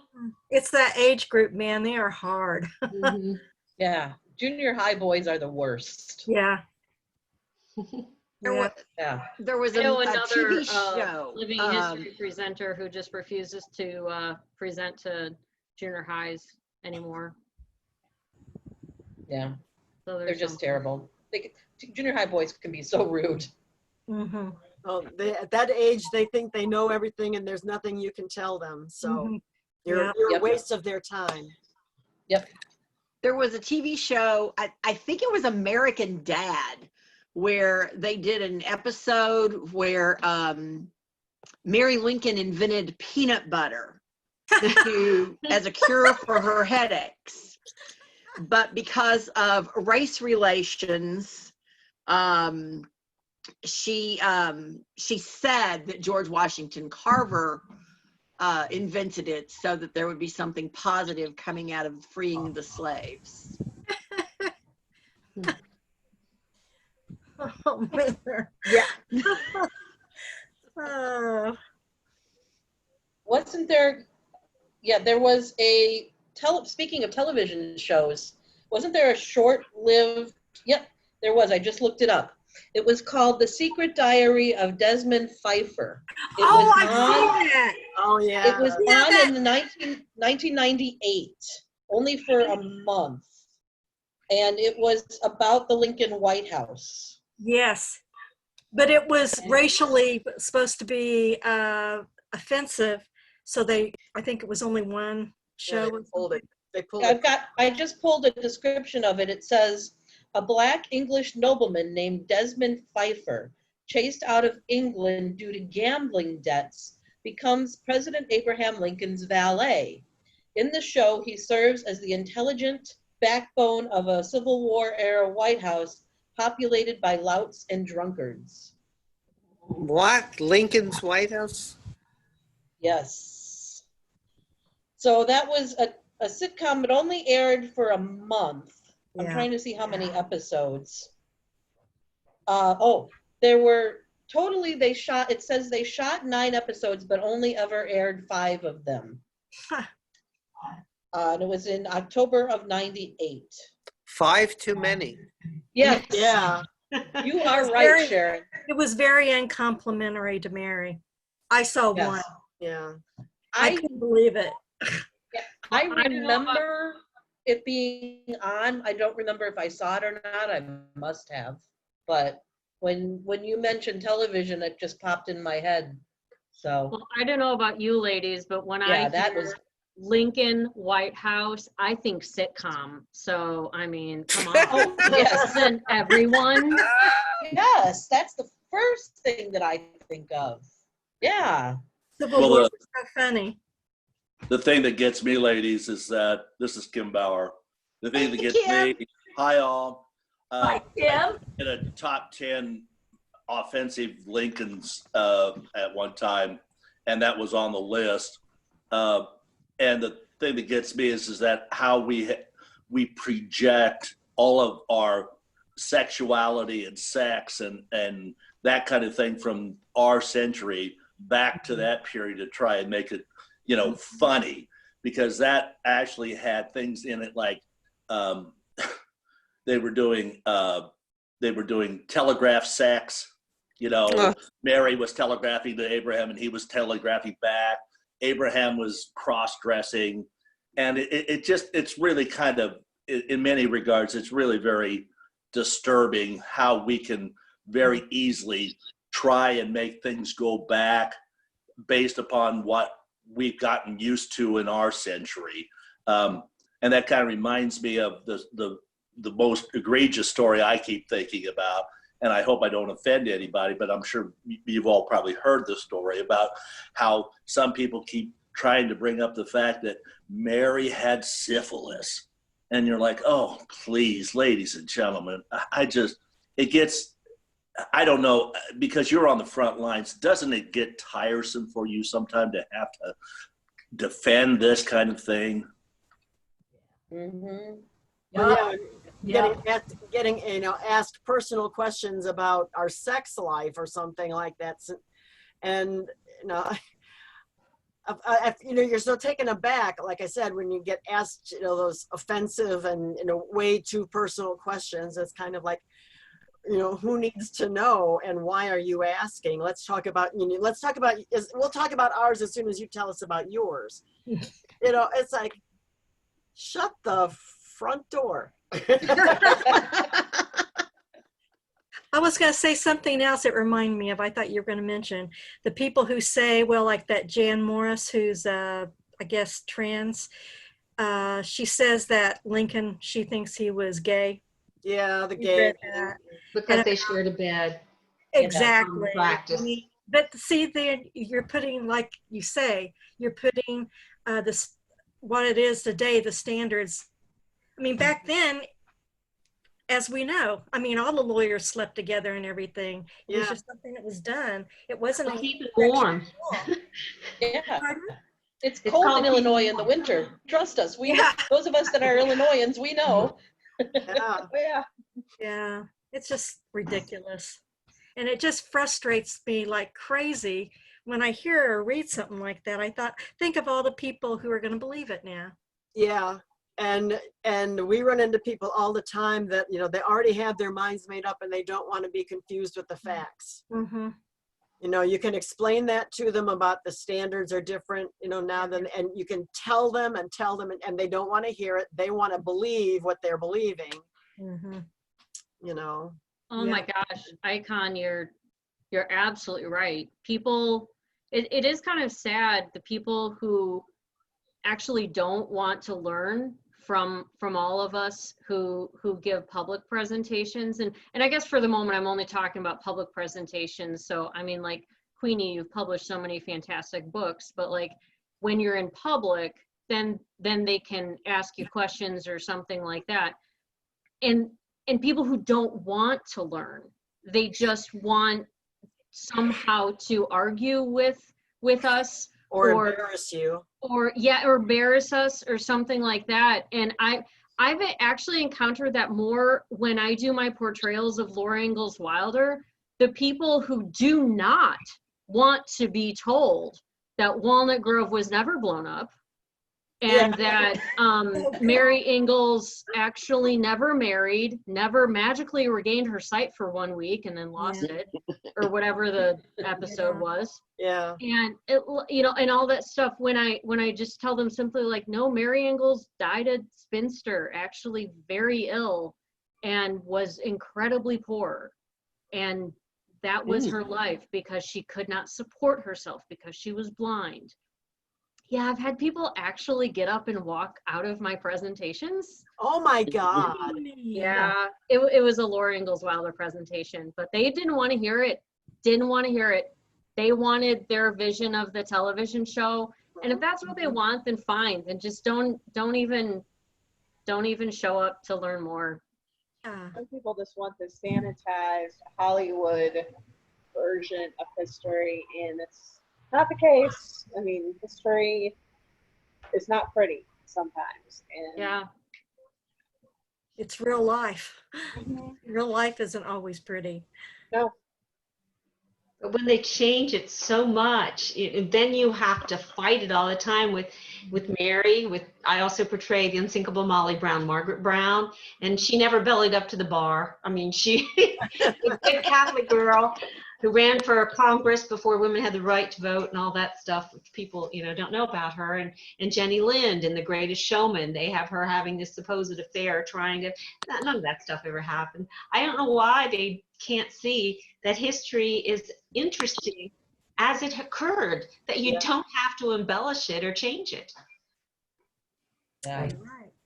It's that age group, man. They are hard. mhm. Yeah, junior high boys are the worst. Yeah. There Yeah. was, Yeah. there was I a, know a another TV show. living history presenter who just refuses to present to junior highs anymore. Yeah, So they're there's just something. terrible. Junior high boys can be so rude. Mm-hmm. Well, at that age, they think they know everything, and there's nothing you can tell them. So Mm-hmm. you're Yeah. a Yep. waste of their time. Yep. There was a TV show, I think it was American Dad, where they did an episode where Mary Lincoln invented peanut butter as a cure for her headaches. But because of race relations, she said that George Washington Carver invented it so that there would be something positive coming out of freeing the slaves. Oh, man. Yeah. Oh. Wasn't there? Yeah, there was a speaking of television shows, wasn't there a short-lived? Yep, there was. I just looked it up. It was called The Secret Diary of Desmond Pfeiffer. It Oh, was I've seen that. Oh yeah. It was Yeah, on in the 1998, only for a month. And it was about the Lincoln White House. Yes. But it was racially supposed to be offensive. So I think it was only one Yeah, show. they pulled it. They pulled it. I just pulled a description of it. It says, a Black English nobleman named Desmond Pfeiffer, chased out of England due to gambling debts, becomes President Abraham Lincoln's valet. In the show, he serves as the intelligent backbone of a Civil War era White House populated by louts and drunkards. What? Lincoln's White House? Yes. So that was a sitcom. It only aired for a month. I'm Yeah. trying to see how many episodes. There were it says they shot 9 episodes, but only ever aired 5 of them. And it was in October of '98. 5 too many. Yes. Yeah. You are was right, very- Sharon. It was very uncomplimentary to Mary. I saw Yes. one. Yeah. I couldn't believe it. I I don't know about- remember it being on. I don't remember if I saw it or not. I must have. But when you mentioned television, it just popped in my head. So Well, I don't know about you ladies, but when yeah, I that hear was Lincoln White House, I think sitcom. So I mean, come on. oh yes, Listen, everyone. yes. That's the first thing that I think of. Yeah. Civil Well, War was so funny. The thing that gets me, ladies, is that this is Kim Bauer. The thing that gets Kim. me, hi all, Hi, Kim. in a top 10 offensive Lincolns at one time, and that was on the list. And the thing that gets me is that how we project all of our sexuality and sex and that kind of thing from our century back to that period to try and make it, funny, because that actually had things in it like they were doing telegraph sex. Mary was telegraphing to Abraham and he was telegraphing back. Abraham was cross-dressing, and it's really kind of, in many regards, it's really very disturbing how we can very easily try and make things go back based upon what we've gotten used to in our century. And that kind of reminds me of the most egregious story I keep thinking about, and I hope I don't offend anybody, but I'm sure you've all probably heard the story about how some people keep trying to bring up the fact that Mary had syphilis. And you're like, oh, please, ladies and gentlemen, I don't know, because you're on the front lines, doesn't it get tiresome for you sometime to have to defend this kind of thing? Mhm. Well, yeah, getting asked personal questions about our sex life or something like that, and you're so taken aback, like I said, when you get asked those offensive and way too personal questions. It's kind of like, who needs to know and why are you asking? Let's talk about we'll talk about ours as soon as you tell us about yours. It's like, shut the front door. I was going to say something else that reminded me of, I thought you were going to mention the people who say, well, like that Jan Morris, who's, I guess, trans. She says that Lincoln, she thinks he was gay. Yeah, the gay. Because they shared a bed. Exactly. Practice. But see, then you're putting, like you say, you're putting this, what it is today, the standards. I mean, back then, as we know, I mean, all the lawyers slept together and everything. It was just something that was done. It wasn't to keep it warm. Yeah. It's cold in Illinois in the winter. Trust us. Those of us that are Illinoisans, we know. Yeah. It's just ridiculous. And it just frustrates me like crazy when I hear or read something like that. I thought, think of all the people who are going to believe it now. Yeah. And we run into people all the time that, they already have their minds made up and they don't want to be confused with the facts. Mm-hmm. You can explain that to them about the standards are different, now than, and you can tell them and they don't want to hear it. They want to believe what they're believing. Mm-hmm. Oh my gosh, Icon, you're absolutely right. People, it is kind of sad, the people who actually don't want to learn from all of us who give public presentations. And I guess for the moment, I'm only talking about public presentations. So, I mean, like, Queenie, you've published so many fantastic books, but like when you're in public, then they can ask you questions or something like that. And people who don't want to learn, they just want somehow to argue with us or embarrass you, or embarrass us or something like that. And I've actually encountered that more when I do my portrayals of Laura Ingalls Wilder. The people who do not want to be told that Walnut Grove was never blown up, and that Mary Ingalls actually never married, never magically regained her sight for 1 week and then lost it, or whatever the episode was. Yeah. And and all that stuff. When I just tell them simply like, no, Mary Ingalls died a spinster, actually very ill, and was incredibly poor, and that was her life because she could not support herself because she was blind. Yeah, I've had people actually get up and walk out of my presentations. Oh my God. Yeah, it was a Laura Ingalls Wilder presentation, but they didn't want to hear it. They wanted their vision of the television show. And if that's what they want, then fine. Then just don't even show up to learn more. Some people just want the sanitized Hollywood version of history, and it's not the case. I mean, history is not pretty sometimes. And yeah. It's real life. Real life isn't always pretty. No. But when they change it so much, then you have to fight it all the time with Mary. I also portray the unsinkable Molly Brown, Margaret Brown, and she never bellied up to the bar. I mean, she was a good Catholic girl who ran for Congress before women had the right to vote and all that stuff, which people don't know about her. And Jenny Lind in The Greatest Showman, they have her having this supposed affair, trying to. None of that stuff ever happened. I don't know why they can't see that history is interesting as it occurred, that you don't have to embellish it or change it. Yeah.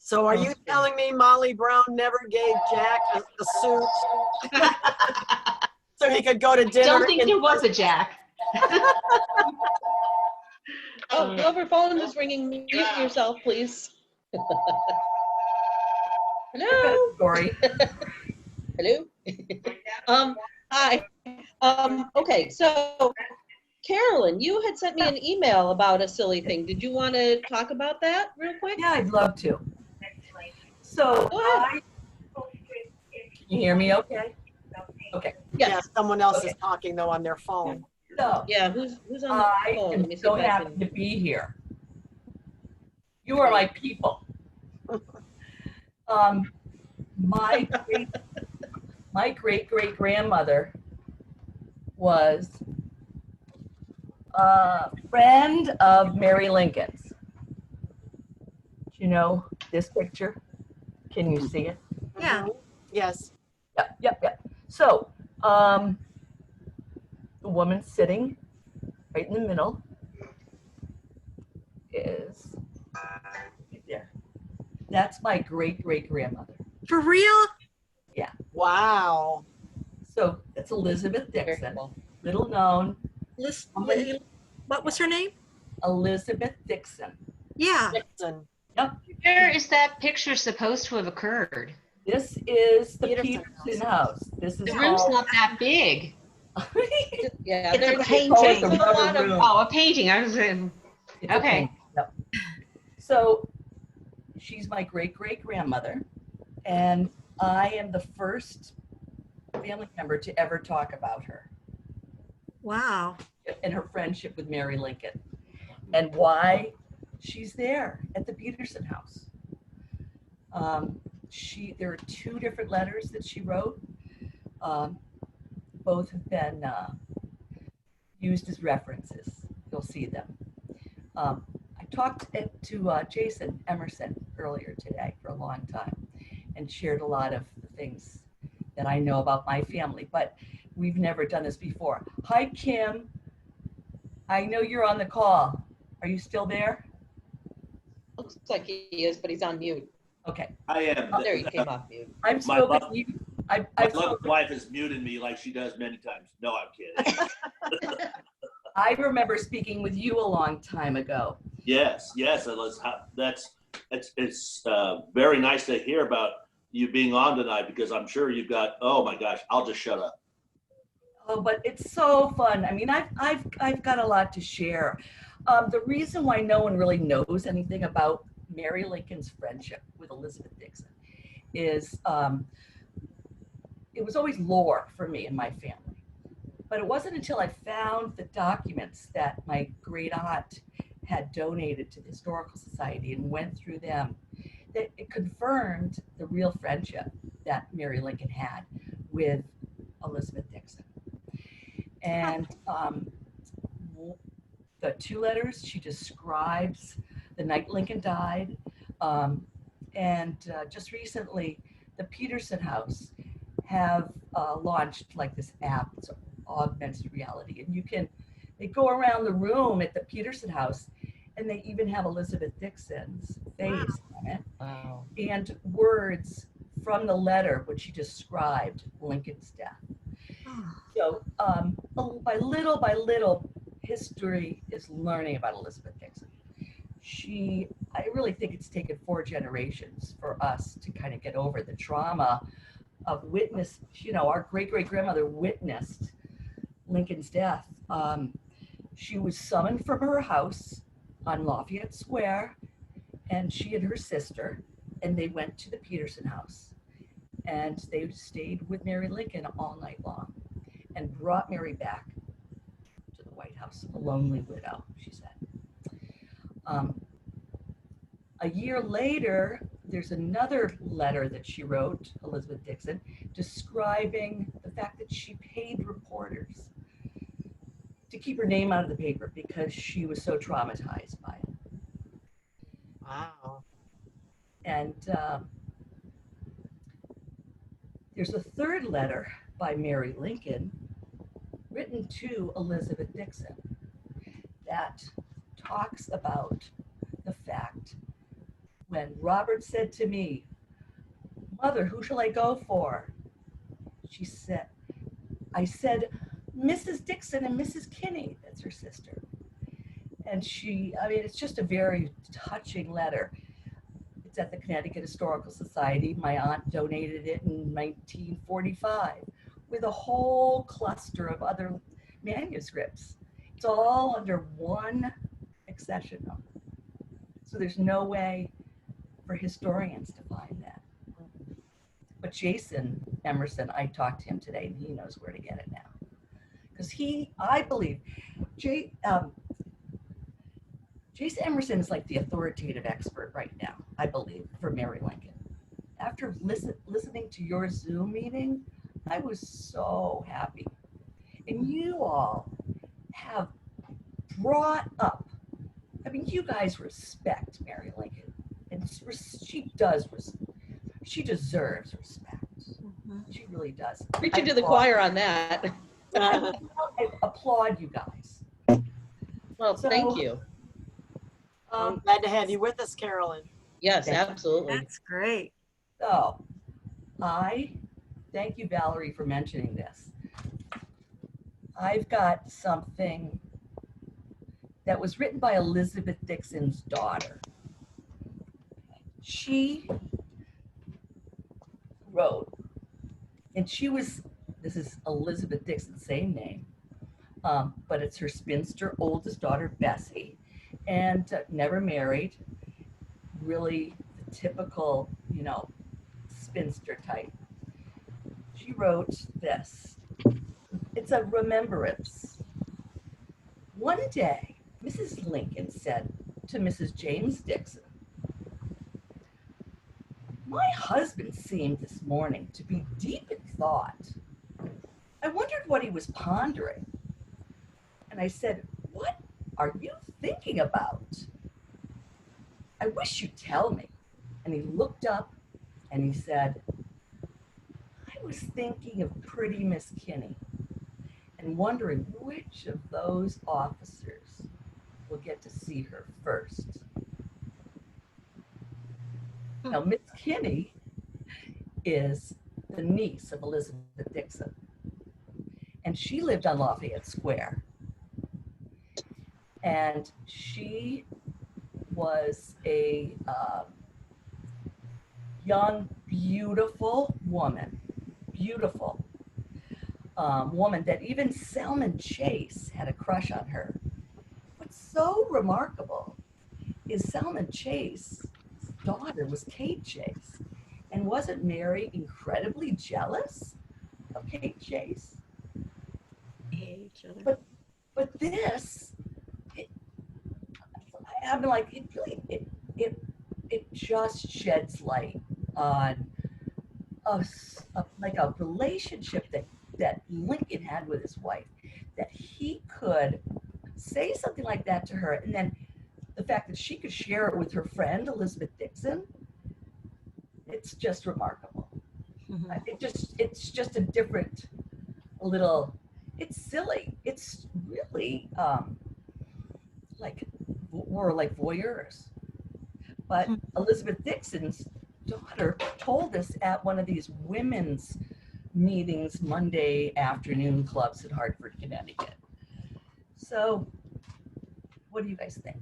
So are you telling me Molly Brown never gave Jack a suit so he could go to dinner? Don't think there was a Jack. Oh, whoever phone is ringing, mute yourself, please. Hello? Story. Hello? Hi. Okay, so Carolyn, you had sent me an email about a silly thing. Did you want to talk about that real quick? Yeah, I'd love to. So Go ahead. can you hear me okay? Okay. Yes. Yeah, someone else is talking though on their phone. So Yeah, who's on the I phone? Let am me see so if I happy can. to be here. You are my people. My great great grandmother was a friend of Mary Lincoln's. Do you know this picture? Can you see it? Yeah. Mhm. Yes. Yep. So, the woman sitting right in the middle is right there. That's my great great grandmother. For real? Wow. So that's Elizabeth Very Dixon, cool. little known. What was her name? Elizabeth Dixon. Yeah. Dixon. Where is that picture supposed to have occurred? This is the Peterson Peterson house. This is The room's called. not that big. Yeah, It's a there's painting. It's a lot of Oh, a painting. I was in. It's a Okay. painting. Yep. So she's my great great grandmother, and I am the first family member to ever talk about her Wow. and her friendship with Mary Lincoln and why she's there at the Peterson house. There are 2 different letters that she wrote. Both have been used as references. You'll see them. I talked to Jason Emerson earlier today for a long time and shared a lot of the things that I know about my family, but we've never done this before. Hi, Kim. I know you're on the call. Are you still there? looks like he is, but he's on mute. Okay. I am. There, he came off mute. I've My spoken love- to you. My I've lovely spoken, wife has muted me like she does many times. No, I'm kidding. I remember speaking with you a long time ago. Yes. It's very nice to hear about you being on tonight because I'm sure you've got. Oh my gosh, I'll just shut up. Oh, but it's so fun. I mean, I've got a lot to share. The reason why no one really knows anything about Mary Lincoln's friendship with Elizabeth Dixon is it was always lore for me and my family. But it wasn't until I found the documents that my great aunt had donated to the Historical Society and went through them that it confirmed the real friendship that Mary Lincoln had with Elizabeth Dixon. And the 2 letters, she describes the night Lincoln died. Just recently, the Peterson House have launched like this app, it's augmented reality. And they go around the room at the Peterson House and they even have Elizabeth Dixon's face on it. Wow. And words from the letter which she described Lincoln's death. So by little, history is learning about Elizabeth Dixon. I really think it's taken 4 generations for us to kind of get over the trauma of our great-great-grandmother witnessed Lincoln's death. She was summoned from her house on Lafayette Square, and she and her sister, and they went to the Peterson House. And they stayed with Mary Lincoln all night long and brought Mary back to the White House, a lonely widow, she said. A year later, there's another letter that she wrote, Elizabeth Dixon, describing the fact that she paid reporters to keep her name out of the paper because she was so traumatized by it. Wow. And there's a 3rd letter by Mary Lincoln written to Elizabeth Dixon that talks about the fact when Robert said to me, "Mother, who shall I go for?" I said, "Mrs. Dixon and Mrs. Kinney." That's her sister. And it's just a very touching letter. It's at the Connecticut Historical Society. My aunt donated it in 1945 with a whole cluster of other manuscripts. It's all under one accession number. So there's no way for historians to find that. But Jason Emerson, I talked to him today and he knows where to get it now. Because I believe, Jason Emerson is like the authoritative expert right now, I believe, for Mary Lincoln. After listening to your Zoom meeting, I was so happy. And you all have brought up, you guys respect Mary Lincoln. And she deserves respect. She really does. Preaching to the choir on that. I applaud you guys. Well, thank you. I'm glad to have you with us, Carolyn. Yes, absolutely. That's great. So, I thank you, Valerie, for mentioning this. I've got something that was written by Elizabeth Dixon's daughter. She wrote, and this is Elizabeth Dixon, same name, but it's her spinster oldest daughter, Bessie, and never married, really the typical, spinster type. She wrote this. It's a remembrance. One day, Mrs. Lincoln said to Mrs. James Dixon, "My husband seemed this morning to be deep in thought. I wondered what he was pondering. And I said, 'What are you thinking about? I wish you'd tell me.' And he looked up and he said, 'I was thinking of pretty Miss Kinney and wondering which of those officers will get to see her first.'" Now, Miss Kinney is the niece of Elizabeth Dixon, and she lived on Lafayette Square. And she was a young, beautiful woman that even Selman Chase had a crush on her. What's so remarkable is Selman Chase's daughter was Kate Chase. And wasn't Mary incredibly jealous of Kate Chase? But this, I'm like, it just sheds light on like a relationship that Lincoln had with his wife, that he could say something like that to her, and then the fact that she could share it with her friend Elizabeth Dixon, it's just remarkable. It's just a different little, it's silly. It's really we're like voyeurs. But Elizabeth Dixon's daughter told us at one of these women's meetings, Monday afternoon clubs in Hartford, Connecticut. So what do you guys think?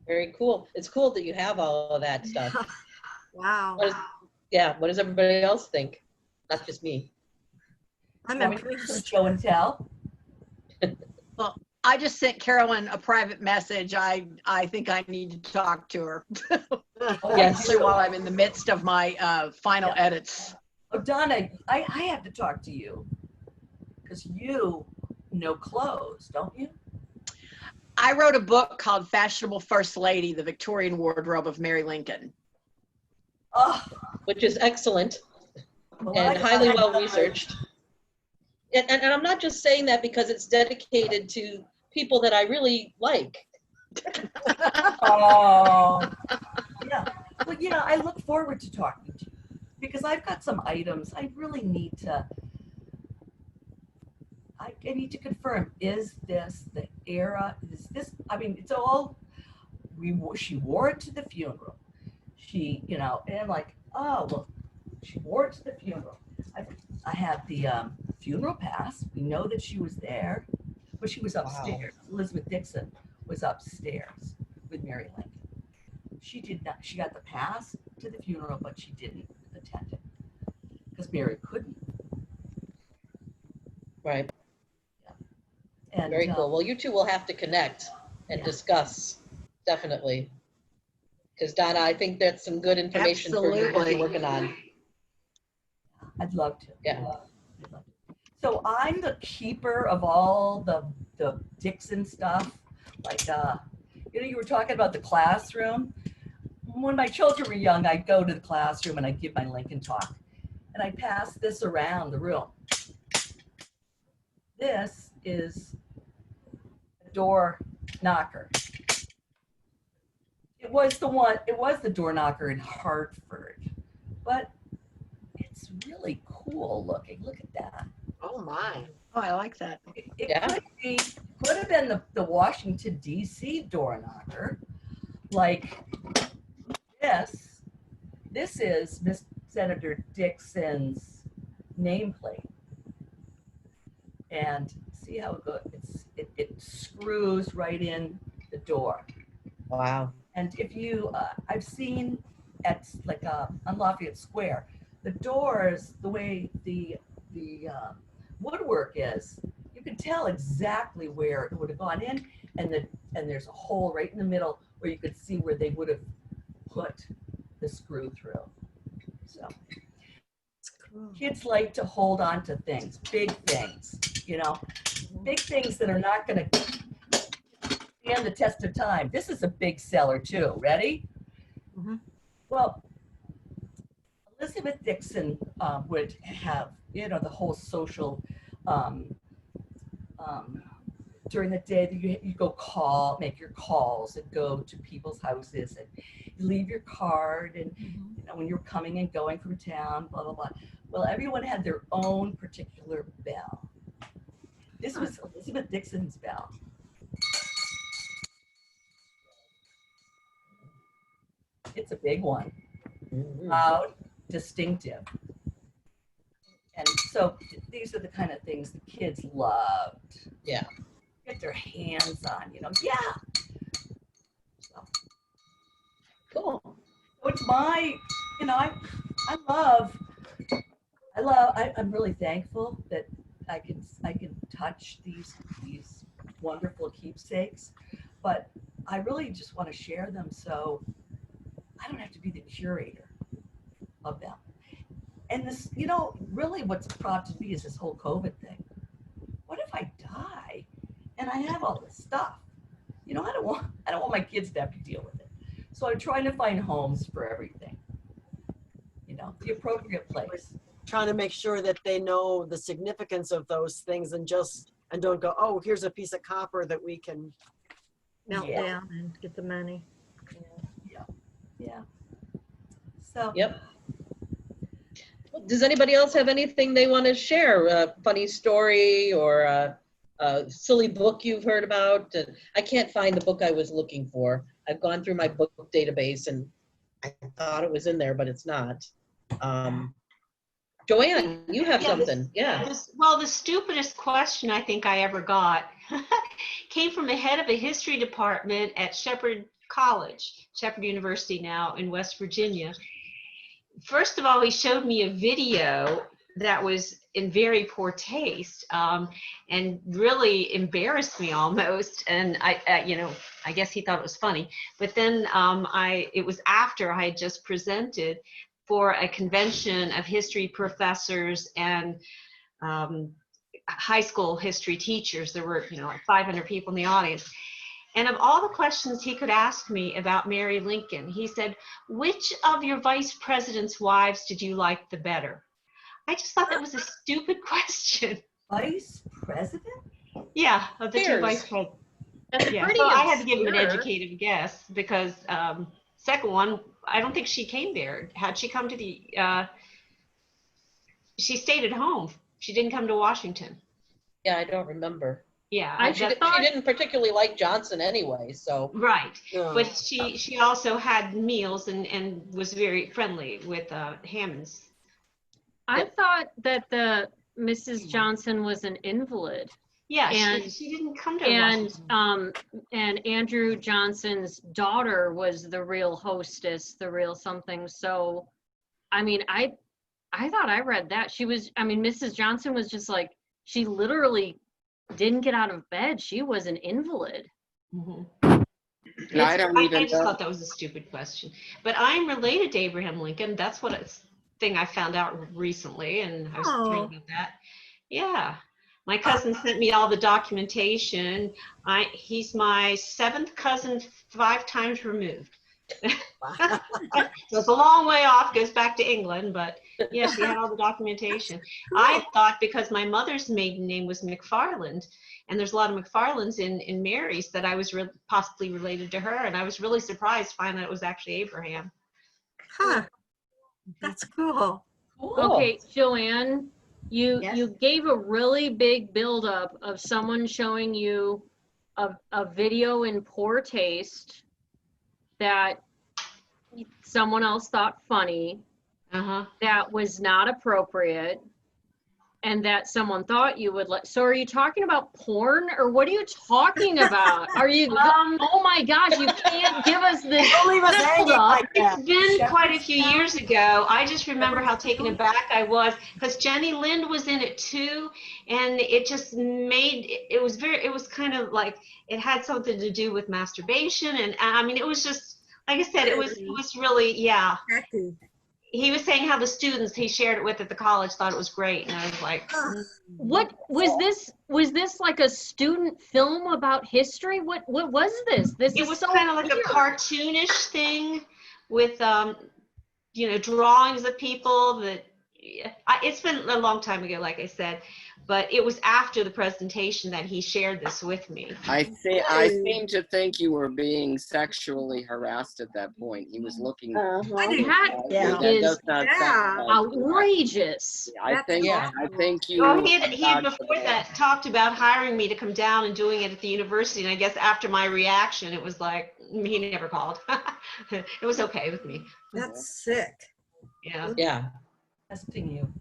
Very cool. It's cool that you have all of that stuff. Wow. What does everybody else think? Not just me. I'm impressed. Show and tell. Well, I just sent Carolyn a private message. I think I need to talk to her. Yes. While I'm in the midst of my final edits. Oh, Donna, I have to talk to you because you know clothes, don't you? I wrote a book called Fashionable First Lady, The Victorian Wardrobe of Mary Lincoln. Oh, which is excellent and highly well researched. And I'm not just saying that because it's dedicated to people that I really like. Oh, yeah. Well, I look forward to talking to you because I've got some items I really need to. I need to confirm, is this the era? Is this, it's all she wore it to the funeral. She, you know, and I'm like, oh, well, she wore it to the funeral. I have the funeral pass. We know that she was there, but she was upstairs. Wow. Elizabeth Dixon was upstairs with Mary Lincoln. She did not, she got the pass to the funeral, but she didn't attend it because Mary couldn't. Right. And, very cool. Well, you two will have to connect and discuss, definitely. Because Donna, I think that's some good information for you to be working on. I'd love to. Yeah. So I'm the keeper of all the Dixon stuff. Like, you know, you were talking about the classroom. When my children were young, I'd go to the classroom and I'd give my Lincoln talk. And I'd pass this around the room. This is a door knocker. It was the door knocker in Hartford, but it's really cool looking. Look at that. Oh my. Oh, I like that. It could have been the Washington, D.C. door knocker. Like this. This is Miss Senator Dixon's nameplate. And see how it goes? It screws right in the door. Wow. And if you, I've seen at like on Lafayette Square, the doors, the way the woodwork is, you can tell exactly where it would have gone in, and there's a hole right in the middle where you could see where they would have put the screw through. So kids like to hold on to things, big things, you know, big things that are not going to stand the test of time. This is a big seller too. Ready? Mm-hmm. Well, Elizabeth Dixon would have, you know, the whole social, during the day that you go make your calls and go to people's houses and you leave your card and, you know, when you're coming and going from town, blah, blah, blah. Well, everyone had their own particular bell. This was Elizabeth Dixon's bell. It's a big one, loud, distinctive. And so these are the kind of things the kids loved. Yeah. Get their hands on, you know, yeah. So. Cool. So it's my, you know, I'm really thankful that I can touch these wonderful keepsakes, but I really just want to share them so I don't have to be the curator of them. And this, you know, really what's prompted me is this whole COVID thing. What if I die and I have all this stuff? You know, I don't want my kids to have to deal with it. So I'm trying to find homes for everything. You know, the appropriate place. Trying to make sure that they know the significance of those things and don't go, oh, here's a piece of copper that we can melt down and get the money. Yeah. So. Yep. Does anybody else have anything they want to share? A funny story or a silly book you've heard about? I can't find the book I was looking for. I've gone through my book database and I thought it was in there, but it's not. Joanne, you have something. Well, the stupidest question I think I ever got came from the head of a history department at Shepherd College, Shepherd University now in West Virginia. First of all, he showed me a video that was in very poor taste and really embarrassed me almost. And I guess he thought it was funny. But then it was after I had just presented for a convention of history professors and high school history teachers. There were, like 500 people in the audience. And of all the questions he could ask me about Mary Lincoln, he said, which of your vice president's wives did you like the better? I just thought that was a stupid question. Vice president? Yeah, of the two vice presidents. Yeah, so I had to give him an educated guess because second one, I don't think she came there. Had she come to she stayed at home. She didn't come to Washington. Yeah, I don't remember. Yeah, She didn't particularly like Johnson anyway, so. right. No. But she also had meals and was very friendly with Hammonds. I thought that the Mrs. Johnson was an invalid. Yeah, And- she didn't come to And Washington. and Andrew Johnson's daughter was the real hostess, the real something. So, I mean, I thought I read that Mrs. Johnson was just like, she literally didn't get out of bed. She was an invalid. Mhm. And I don't I even just know. thought that was a stupid question. But I'm related to Abraham Lincoln. That's what it's thing I found out recently, and I was thrilled about that. Yeah. My cousin sent me all the documentation. He's my 7th cousin 5 times removed. So it's a long way off, goes back to England, but yeah, she had all the documentation. I thought because my mother's maiden name was McFarland, and there's a lot of McFarlands in Mary's, that I was possibly related to her, and I was really surprised to find that it was actually Abraham. Huh. That's cool. Okay, Joanne, you Yes? you gave a really big buildup of someone showing you a video in poor taste that someone else thought funny, that was not appropriate, and that someone thought you would like. So are you talking about porn, or what are you talking about? Are you, oh my gosh, you can't give us this. Don't leave us hanging like that. It's been quite a few years ago. I just remember how taken aback I was, because Jenny Lind was in it too, and it just made it was kind of like it had something to do with masturbation, and I mean, it was just, like I said, it was really, yeah. He was saying how the students he shared it with at the college thought it was great, and I was like, What was this? Was this like a student film about history? What was this? It was so kind of like a cartoonish thing with drawings of people that it's been a long time ago, like I said, but it was after the presentation that he shared this with me. I seem to think you were being sexually harassed at that point. He was looking. That That does not sound like- outrageous. I think you. Well, he had before that talked about hiring me to come down and doing it at the university, and I guess after my reaction, it was like he never called. It was okay with me. That's sick. Yeah. Yeah. Testing you.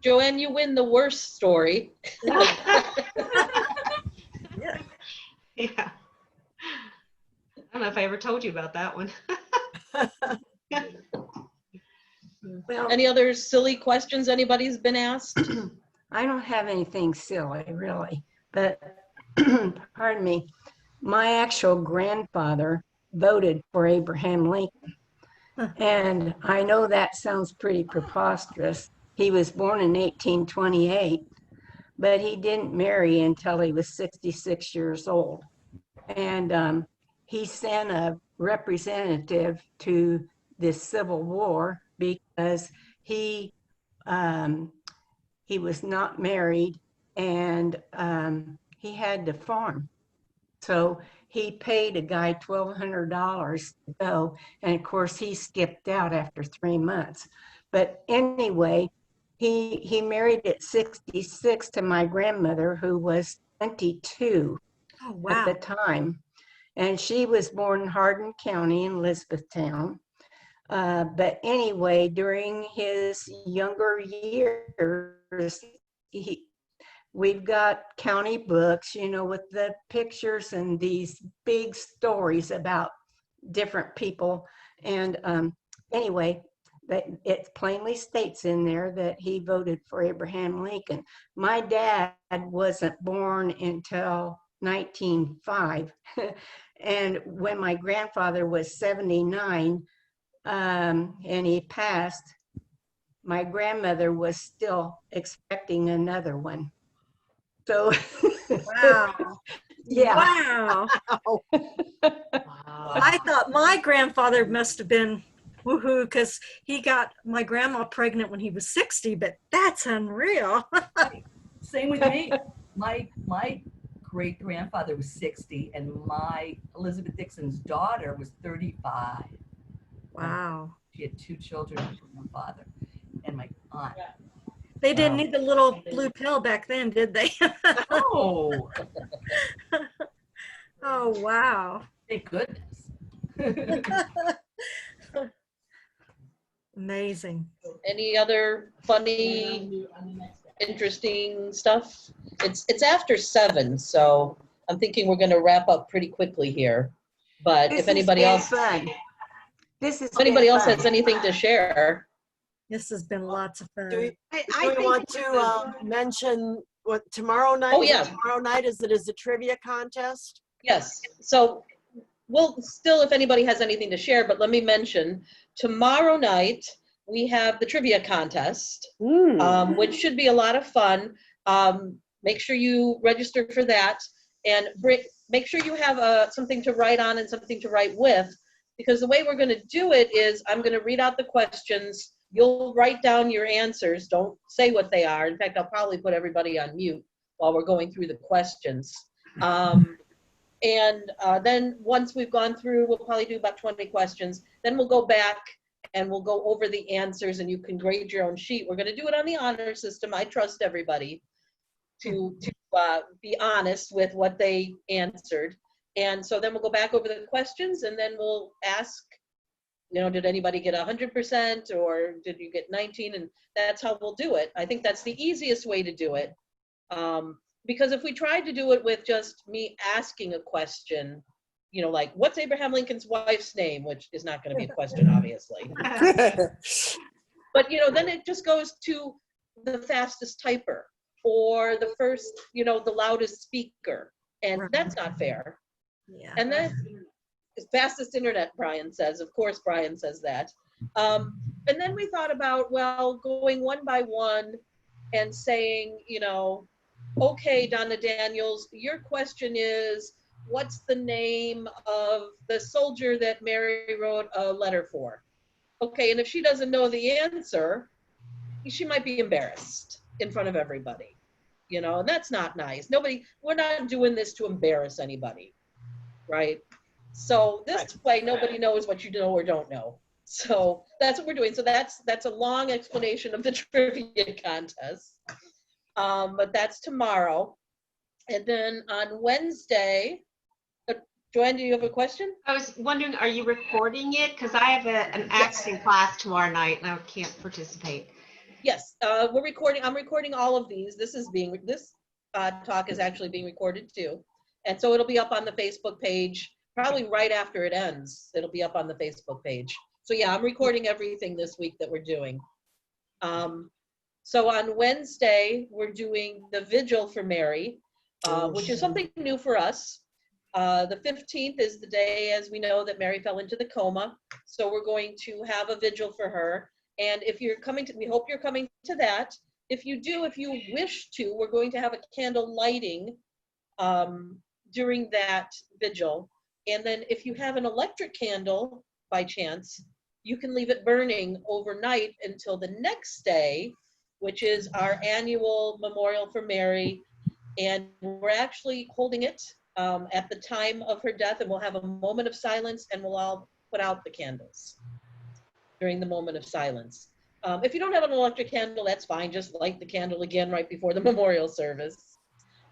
Joanne, you win the worst story. Yeah. I don't know if I ever told you about that one. Well, Any other silly questions anybody's been asked? I don't have anything silly, really, but pardon me, my actual grandfather voted for Abraham Lincoln. And I know that sounds pretty preposterous. He was born in 1828, but he didn't marry until he was 66 years old. And he sent a representative to this Civil War because he was not married, and he had to farm. So he paid a guy $1,200 to go, and of course he skipped out after 3 months. But anyway, he married at 66 to my grandmother, who was 22 at the time, and she was born in Hardin County in Elizabethtown. But anyway, during his younger years, we've got county books, with the pictures and these big stories about different people. And anyway, it plainly states in there that he voted for Abraham Lincoln. My dad wasn't born until 1905. And when my grandfather was 79, and he passed, my grandmother was still expecting another one. So, Wow. yeah. Wow. I thought my grandfather must have been woohoo, because he got my grandma pregnant when he was 60, but that's unreal. Same with me. My great grandfather was 60, and my Elizabeth Dixon's daughter was 35. Wow. She had 2 children from my father and my aunt. They didn't Wow. need the little blue pill back then, did they? Oh, Oh, wow. thank goodness. Amazing. Any other funny, interesting stuff? It's after 7, so I'm thinking we're going to wrap up pretty quickly here. But This if has anybody been else, fun. This is if anybody else has anything to share, This has been lots of Do we, fun. do we want to mention what tomorrow night? Oh, is it yeah. Tomorrow night is a trivia contest? yes. So we'll still, if anybody has anything to share, but let me mention tomorrow night we have the trivia contest, which should be a lot of fun. Make sure you register for that, and make sure you have something to write on and something to write with, because the way we're going to do it is I'm going to read out the questions. You'll write down your answers. Don't say what they are. In fact, I'll probably put everybody on mute while we're going through the questions. And then once we've gone through, we'll probably do about 20 questions. Then we'll go back and we'll go over the answers, and you can grade your own sheet. We're going to do it on the honor system. I trust everybody to be honest with what they answered. And so then we'll go back over the questions, and then we'll ask, did anybody get 100% or did you get 19? And that's how we'll do it. I think that's the easiest way to do it. Because if we tried to do it with just me asking a question, like, what's Abraham Lincoln's wife's name, which is not going to be a question, obviously. But, then it just goes to the fastest typer or the first, the loudest speaker. And that's not fair. Yeah. And then fastest internet, Brian says. Of course, Brian says that. And then we thought about, going one by one and saying, okay, Donna Daniels, your question is, what's the name of the soldier that Mary wrote a letter for? Okay, and if she doesn't know the answer, she might be embarrassed in front of everybody, and that's not nice. We're not doing this to embarrass anybody, right? So this way, nobody knows what you know or don't know. So that's what we're doing. So that's a long explanation of the trivia contest. But that's tomorrow. And then on Wednesday, Joanne, do you have a question? I was wondering, are you recording it? Because I have an acting class tomorrow night and I can't participate. Yes, we're recording. I'm recording all of these. This talk is actually being recorded too. And so it'll be up on the Facebook page, probably right after it ends. It'll be up on the Facebook page. So yeah, I'm recording everything this week that we're doing. So on Wednesday, we're doing the Vigil for Mary, which is something new for us. The 15th is the day, as we know, that Mary fell into the coma. So we're going to have a vigil for her. And if you're coming to, we hope you're coming to that. If you wish to, we're going to have a candle lighting during that vigil. And then if you have an electric candle, by chance, you can leave it burning overnight until the next day, which is our annual Memorial for Mary. And we're actually holding it at the time of her death, and we'll have a moment of silence, and we'll all put out the candles during the moment of silence. If you don't have an electric candle, that's fine. Just light the candle again right before the memorial service.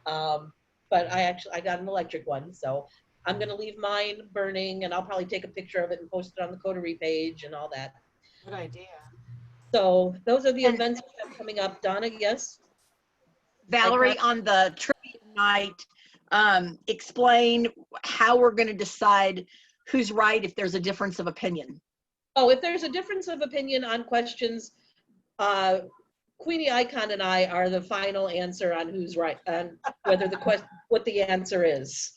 But I got an electric one, so I'm going to leave mine burning, and I'll probably take a picture of it and post it on the Coterie page and all that. Good idea. So those are the events we have coming up. Donna, yes? Valerie, on the trivia night, explain how we're going to decide who's right if there's a difference of opinion. Oh, if there's a difference of opinion on questions, Queenie Icon and I are the final answer on who's right and whether what the answer is.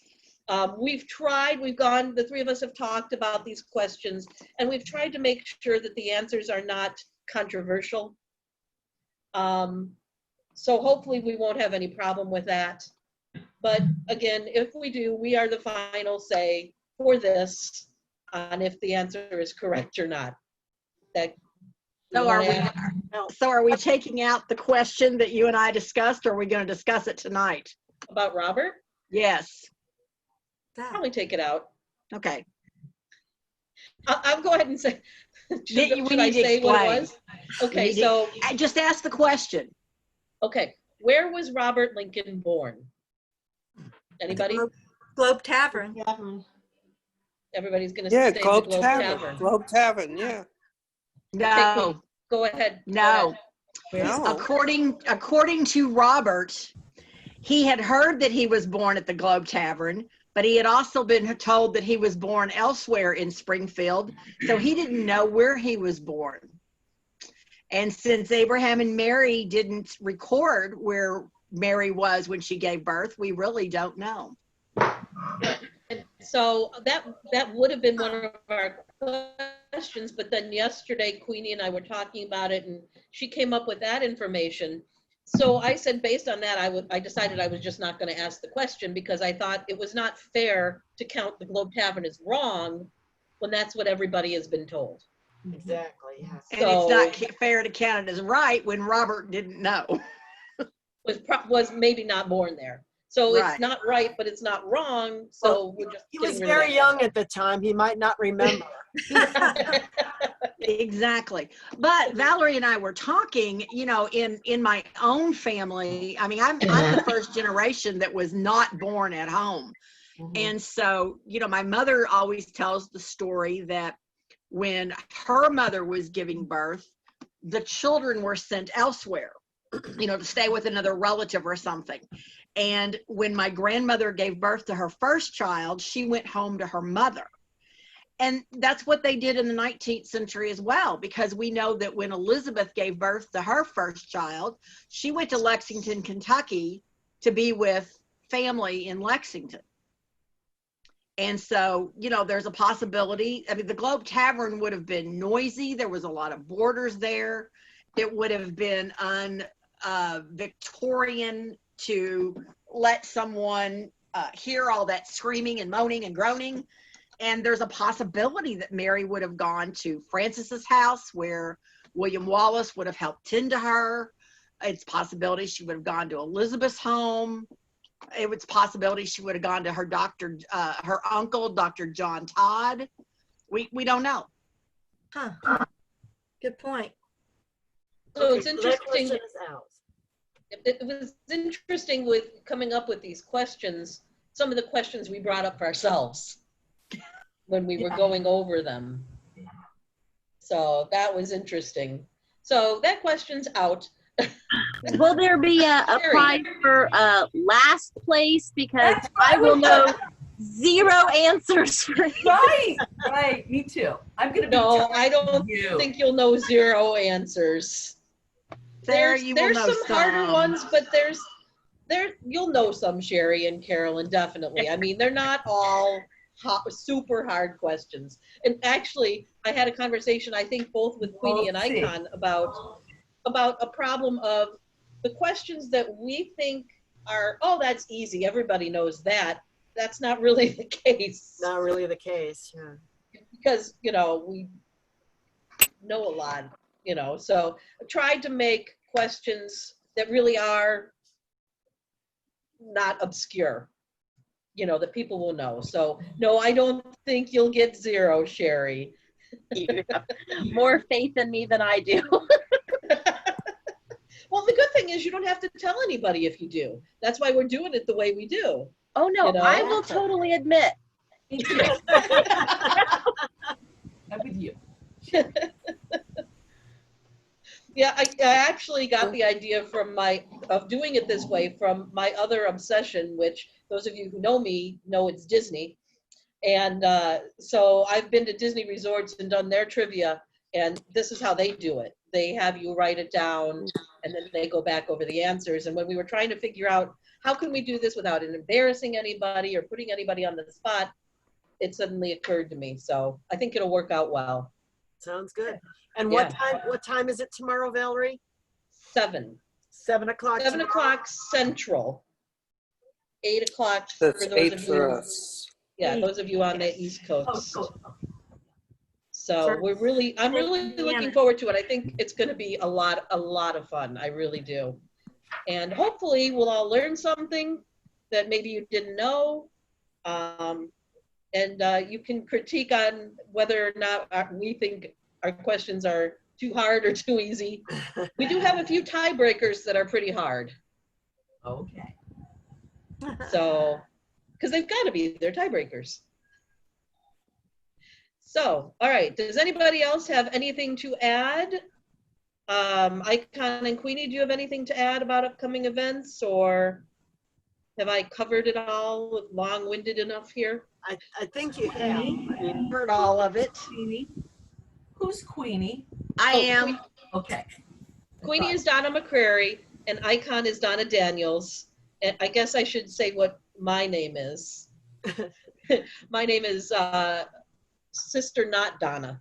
The three of us have talked about these questions, and we've tried to make sure that the answers are not controversial. So hopefully we won't have any problem with that. But again, if we do, we are the final say for this on if the answer is correct or not. So are we taking out the question that you and I discussed, or are we going to discuss it tonight? About Robert? Yes. Probably take it out. Okay. I'll go ahead and say, should We I need to say what it explain. was? Okay, so. Just ask the question. Okay, where was Robert Lincoln born? Anybody? Globe Tavern. Everybody's gonna Yeah, say the Globe Globe Tavern. Tavern. Globe Tavern, yeah. Okay, No, Queenie, go ahead. Go no. ahead. No. According to Robert, he had heard that he was born at the Globe Tavern, but he had also been told that he was born elsewhere in Springfield, so he didn't know where he was born. And since Abraham and Mary didn't record where Mary was when she gave birth, we really don't know. And so that would have been one of our questions, but then yesterday Queenie and I were talking about it and she came up with that information. So I said, based on that, I decided I was just not going to ask the question because I thought it was not fair to count the Globe Tavern as wrong when that's what everybody has been told. Exactly, yes. And it's not fair to count it as right when Robert didn't know. Was maybe not born there. So Right. it's not right, but it's not wrong. So we're just He was getting rid of very that. young at the time. He might not remember. Exactly. But Valerie and I were talking, you know, in my own family. I mean, I'm the first generation that was not born at home. And so, you know, my mother always tells the story that when her mother was giving birth, the children were sent elsewhere, you know, to stay with another relative or something. And when my grandmother gave birth to her first child, she went home to her mother. And that's what they did in the 19th century as well, because we know that when Elizabeth gave birth to her first child, she went to Lexington, Kentucky to be with family in Lexington. And so, you know, there's a possibility. I mean, the Globe Tavern would have been noisy. There was a lot of boarders there. It would have been Victorian to let someone hear all that screaming and moaning and groaning. And there's a possibility that Mary would have gone to Francis's house where William Wallace would have helped tend to her. It's possibility she would have gone to Elizabeth's home. It was possibility she would have gone to her doctor, her uncle, Dr. John Todd. We don't know. Huh. Good point. So it's that interesting. question is out. It was interesting with coming up with these questions, some of the questions we brought up ourselves when we were going over them. So that was interesting. So that question's out. Will there be a Sherry. prize for last place? Because I will know 0 answers for Right, me too. I'm gonna be No, I don't you. think you'll know 0 answers. There's some harder ones, but you'll know some, Sherry and Carolyn, definitely. I mean, they're not all super hard questions. And actually, I had a conversation, I think both with Queenie and Icon about a problem of the questions that we think are, oh, that's easy, everybody knows that. That's not really the case. Not really the case, yeah. Because, you know, we know a lot, you know, so I tried to make questions that really are not obscure, you know, that people will know. So no, I don't think you'll get 0, Sherry. you. More faith in me than I do. Well, the good thing is you don't have to tell anybody if you do. That's why we're doing it the way we do. Oh no, You know? I will totally admit. I'm with you. Yeah, I actually got the idea of doing it this way from my other obsession, which those of you who know me know it's Disney. And so I've been to Disney resorts and done their trivia, and this is how they do it. They have you write it down, and then they go back over the answers. And when we were trying to figure out how can we do this without embarrassing anybody or putting anybody on the spot, it suddenly occurred to me. So I think it'll work out well. Sounds good. And Yeah. what time is it tomorrow, Valerie? 7. 7 o'clock. 7 o'clock Central. 8 o'clock for That's those 8 of for you. us. Yeah, those of you on the East Coast. So I'm really looking forward to it. I think it's going to be a lot of fun. I really do. And hopefully we'll all learn something that maybe you didn't know. And you can critique on whether or not we think our questions are too hard or too easy. We do have a few tiebreakers that are pretty hard. Okay. So, because they've got to be, they're tiebreakers. So, all right, does anybody else have anything to add? Icon and Queenie, do you have anything to add about upcoming events, or have I covered it all, long-winded enough here? I think you have. I mean, heard all of it. Queenie? Who's Queenie? I am. Okay. Queenie is Donna McCrary, and Icon is Donna Daniels. And I guess I should say what my name is. My name is Sister Not Donna,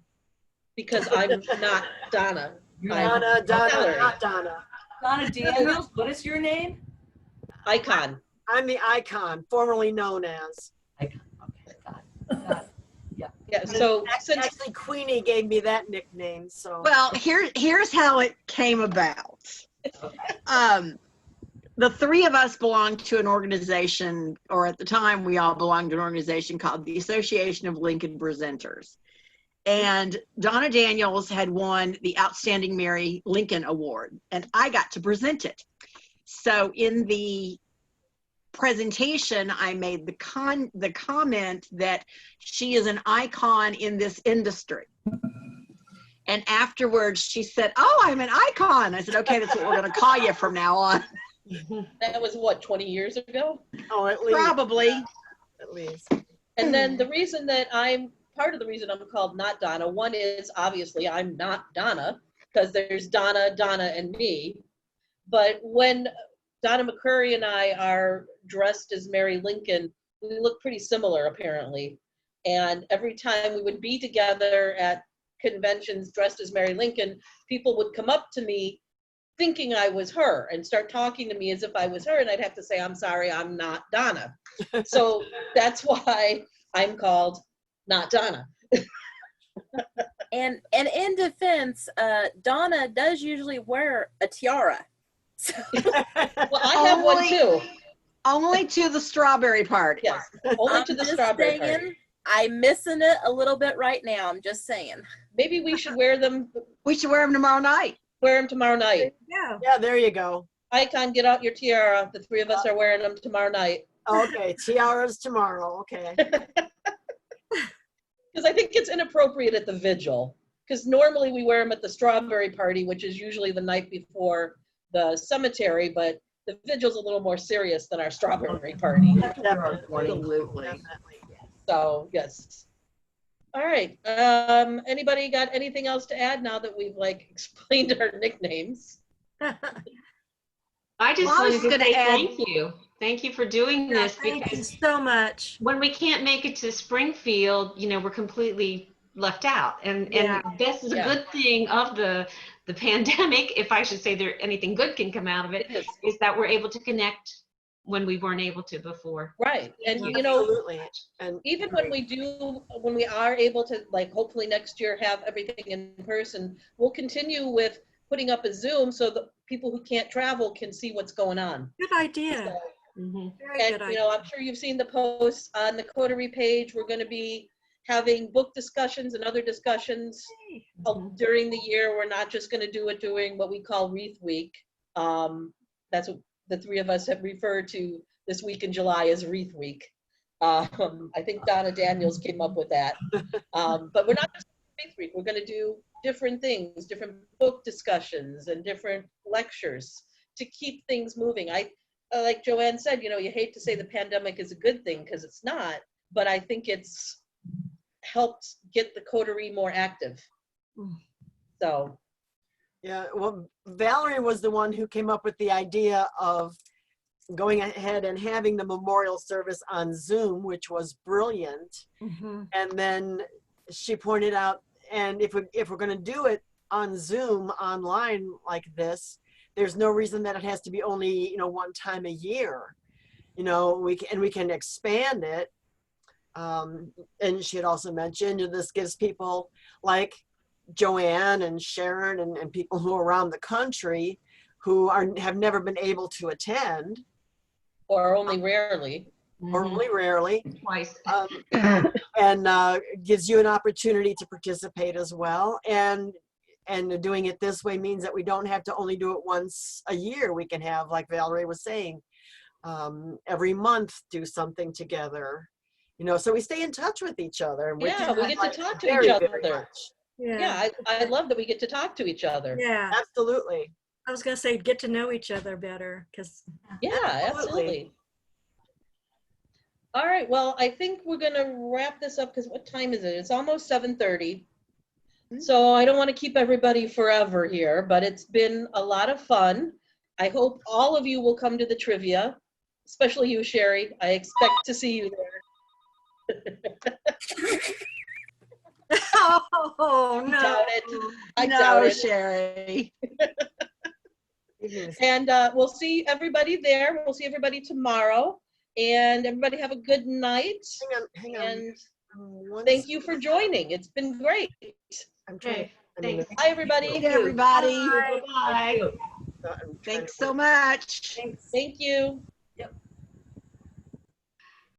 because I'm not Donna. You're I'm Donna, Valerie. not Donna. Donna Daniels. What is your name? Icon. I'm the Icon, formerly known as. Icon. Okay, got it. Got it. Yeah, so since Actually, Queenie gave me that nickname, so. Well, here's how it came about. The three of us belonged to an organization, or at the time we all belonged to an organization called the Association of Lincoln Presenters. And Donna Daniels had won the Outstanding Mary Lincoln Award, and I got to present it. So in the presentation, I made the comment that she is an icon in this industry. And afterwards she said, "Oh, I'm an icon." I said, "Okay, that's what we're going to call you from now on." that was what, 20 years ago? Oh, at least. Probably. At least. And then the reason that part of the reason I'm called Not Donna, one is obviously I'm not Donna, because there's Donna, and me. But when Donna McCurry and I are dressed as Mary Lincoln, we look pretty similar apparently. And every time we would be together at conventions dressed as Mary Lincoln, people would come up to me thinking I was her and start talking to me as if I was her, and I'd have to say, "I'm sorry, I'm not Donna." So that's why I'm called Not Donna. And in defense, Donna does usually wear a tiara. Well, I have one too. Only to the strawberry party. Yes, only to the strawberry party. I'm missing it a little bit right now. I'm just saying. Maybe we should wear them. We should wear them tomorrow night. Wear them tomorrow night. Yeah. Yeah, there you go. Icon, get out your tiara. The three of us are wearing them tomorrow night. Okay, tiaras tomorrow. Okay. Because I think it's inappropriate at the vigil. Because normally we wear them at the strawberry party, which is usually the night before the cemetery, but the vigil's a little more serious than our strawberry party. Absolutely. So, yes. All right. Anybody got anything else to add now that we've explained our nicknames? I just Well, I was wanted to gonna say add- thank you. Thank you for doing this, Thank you because so much. when we can't make it to Springfield, we're completely left out. And Yeah. this is a Yeah. good thing of the pandemic, if I should say anything good can come out of it, is that we're able to connect when we weren't able to before. Right. And, Absolutely. And even when we are able to, hopefully next year have everything in person, we'll continue with putting up a Zoom so that people who can't travel can see what's going on. Good idea. So, Very and, good idea. I'm sure you've seen the posts on the Coterie page. We're going to be having book discussions and other discussions during the year. We're not just going to do it during what we call Wreath Week. That's what the three of us have referred to this week in July as Wreath Week. I think Donna Daniels came up with that. But we're not just Wreath Week. We're going to do different things, different book discussions and different lectures to keep things moving. Like Joanne said, you hate to say the pandemic is a good thing because it's not, but I think it's helped get the coterie more active. So. yeah, well, Valerie was the one who came up with the idea of going ahead and having the memorial service on Zoom, which was brilliant. And then she pointed out, and if we're going to do it on Zoom online like this, there's no reason that it has to be only one time a year. We can expand it. And she had also mentioned this gives people like Joanne and Sharon and people who are around the country who have never been able to attend, or only rarely. Or only rarely. Twice. And gives you an opportunity to participate as well. And And doing it this way means that we don't have to only do it once a year. We can have, like Valerie was saying, every month do something together. You know, so we stay in touch with each other. And Yeah, we get to talk to each very, other. very much. Yeah, I love that we get to talk to each other. Yeah. Absolutely. I was gonna say get to know each other better because. Yeah, absolutely. All right, well, I think we're gonna wrap this up because what time is it? It's almost 7:30. So I don't want to keep everybody forever here, but it's been a lot of fun. I hope all of you will come to the trivia, especially you, Sherry. I expect to see you there. Oh, no. Doubt it. I No, doubt it. Sherry. And we'll see everybody there. We'll see everybody tomorrow. And everybody have a good night. Hang on. And thank you for joining. It's been great. I'm trying. Thanks. Bye, everybody. Thank you, everybody. Bye. Thanks so much. Thank you. Yep.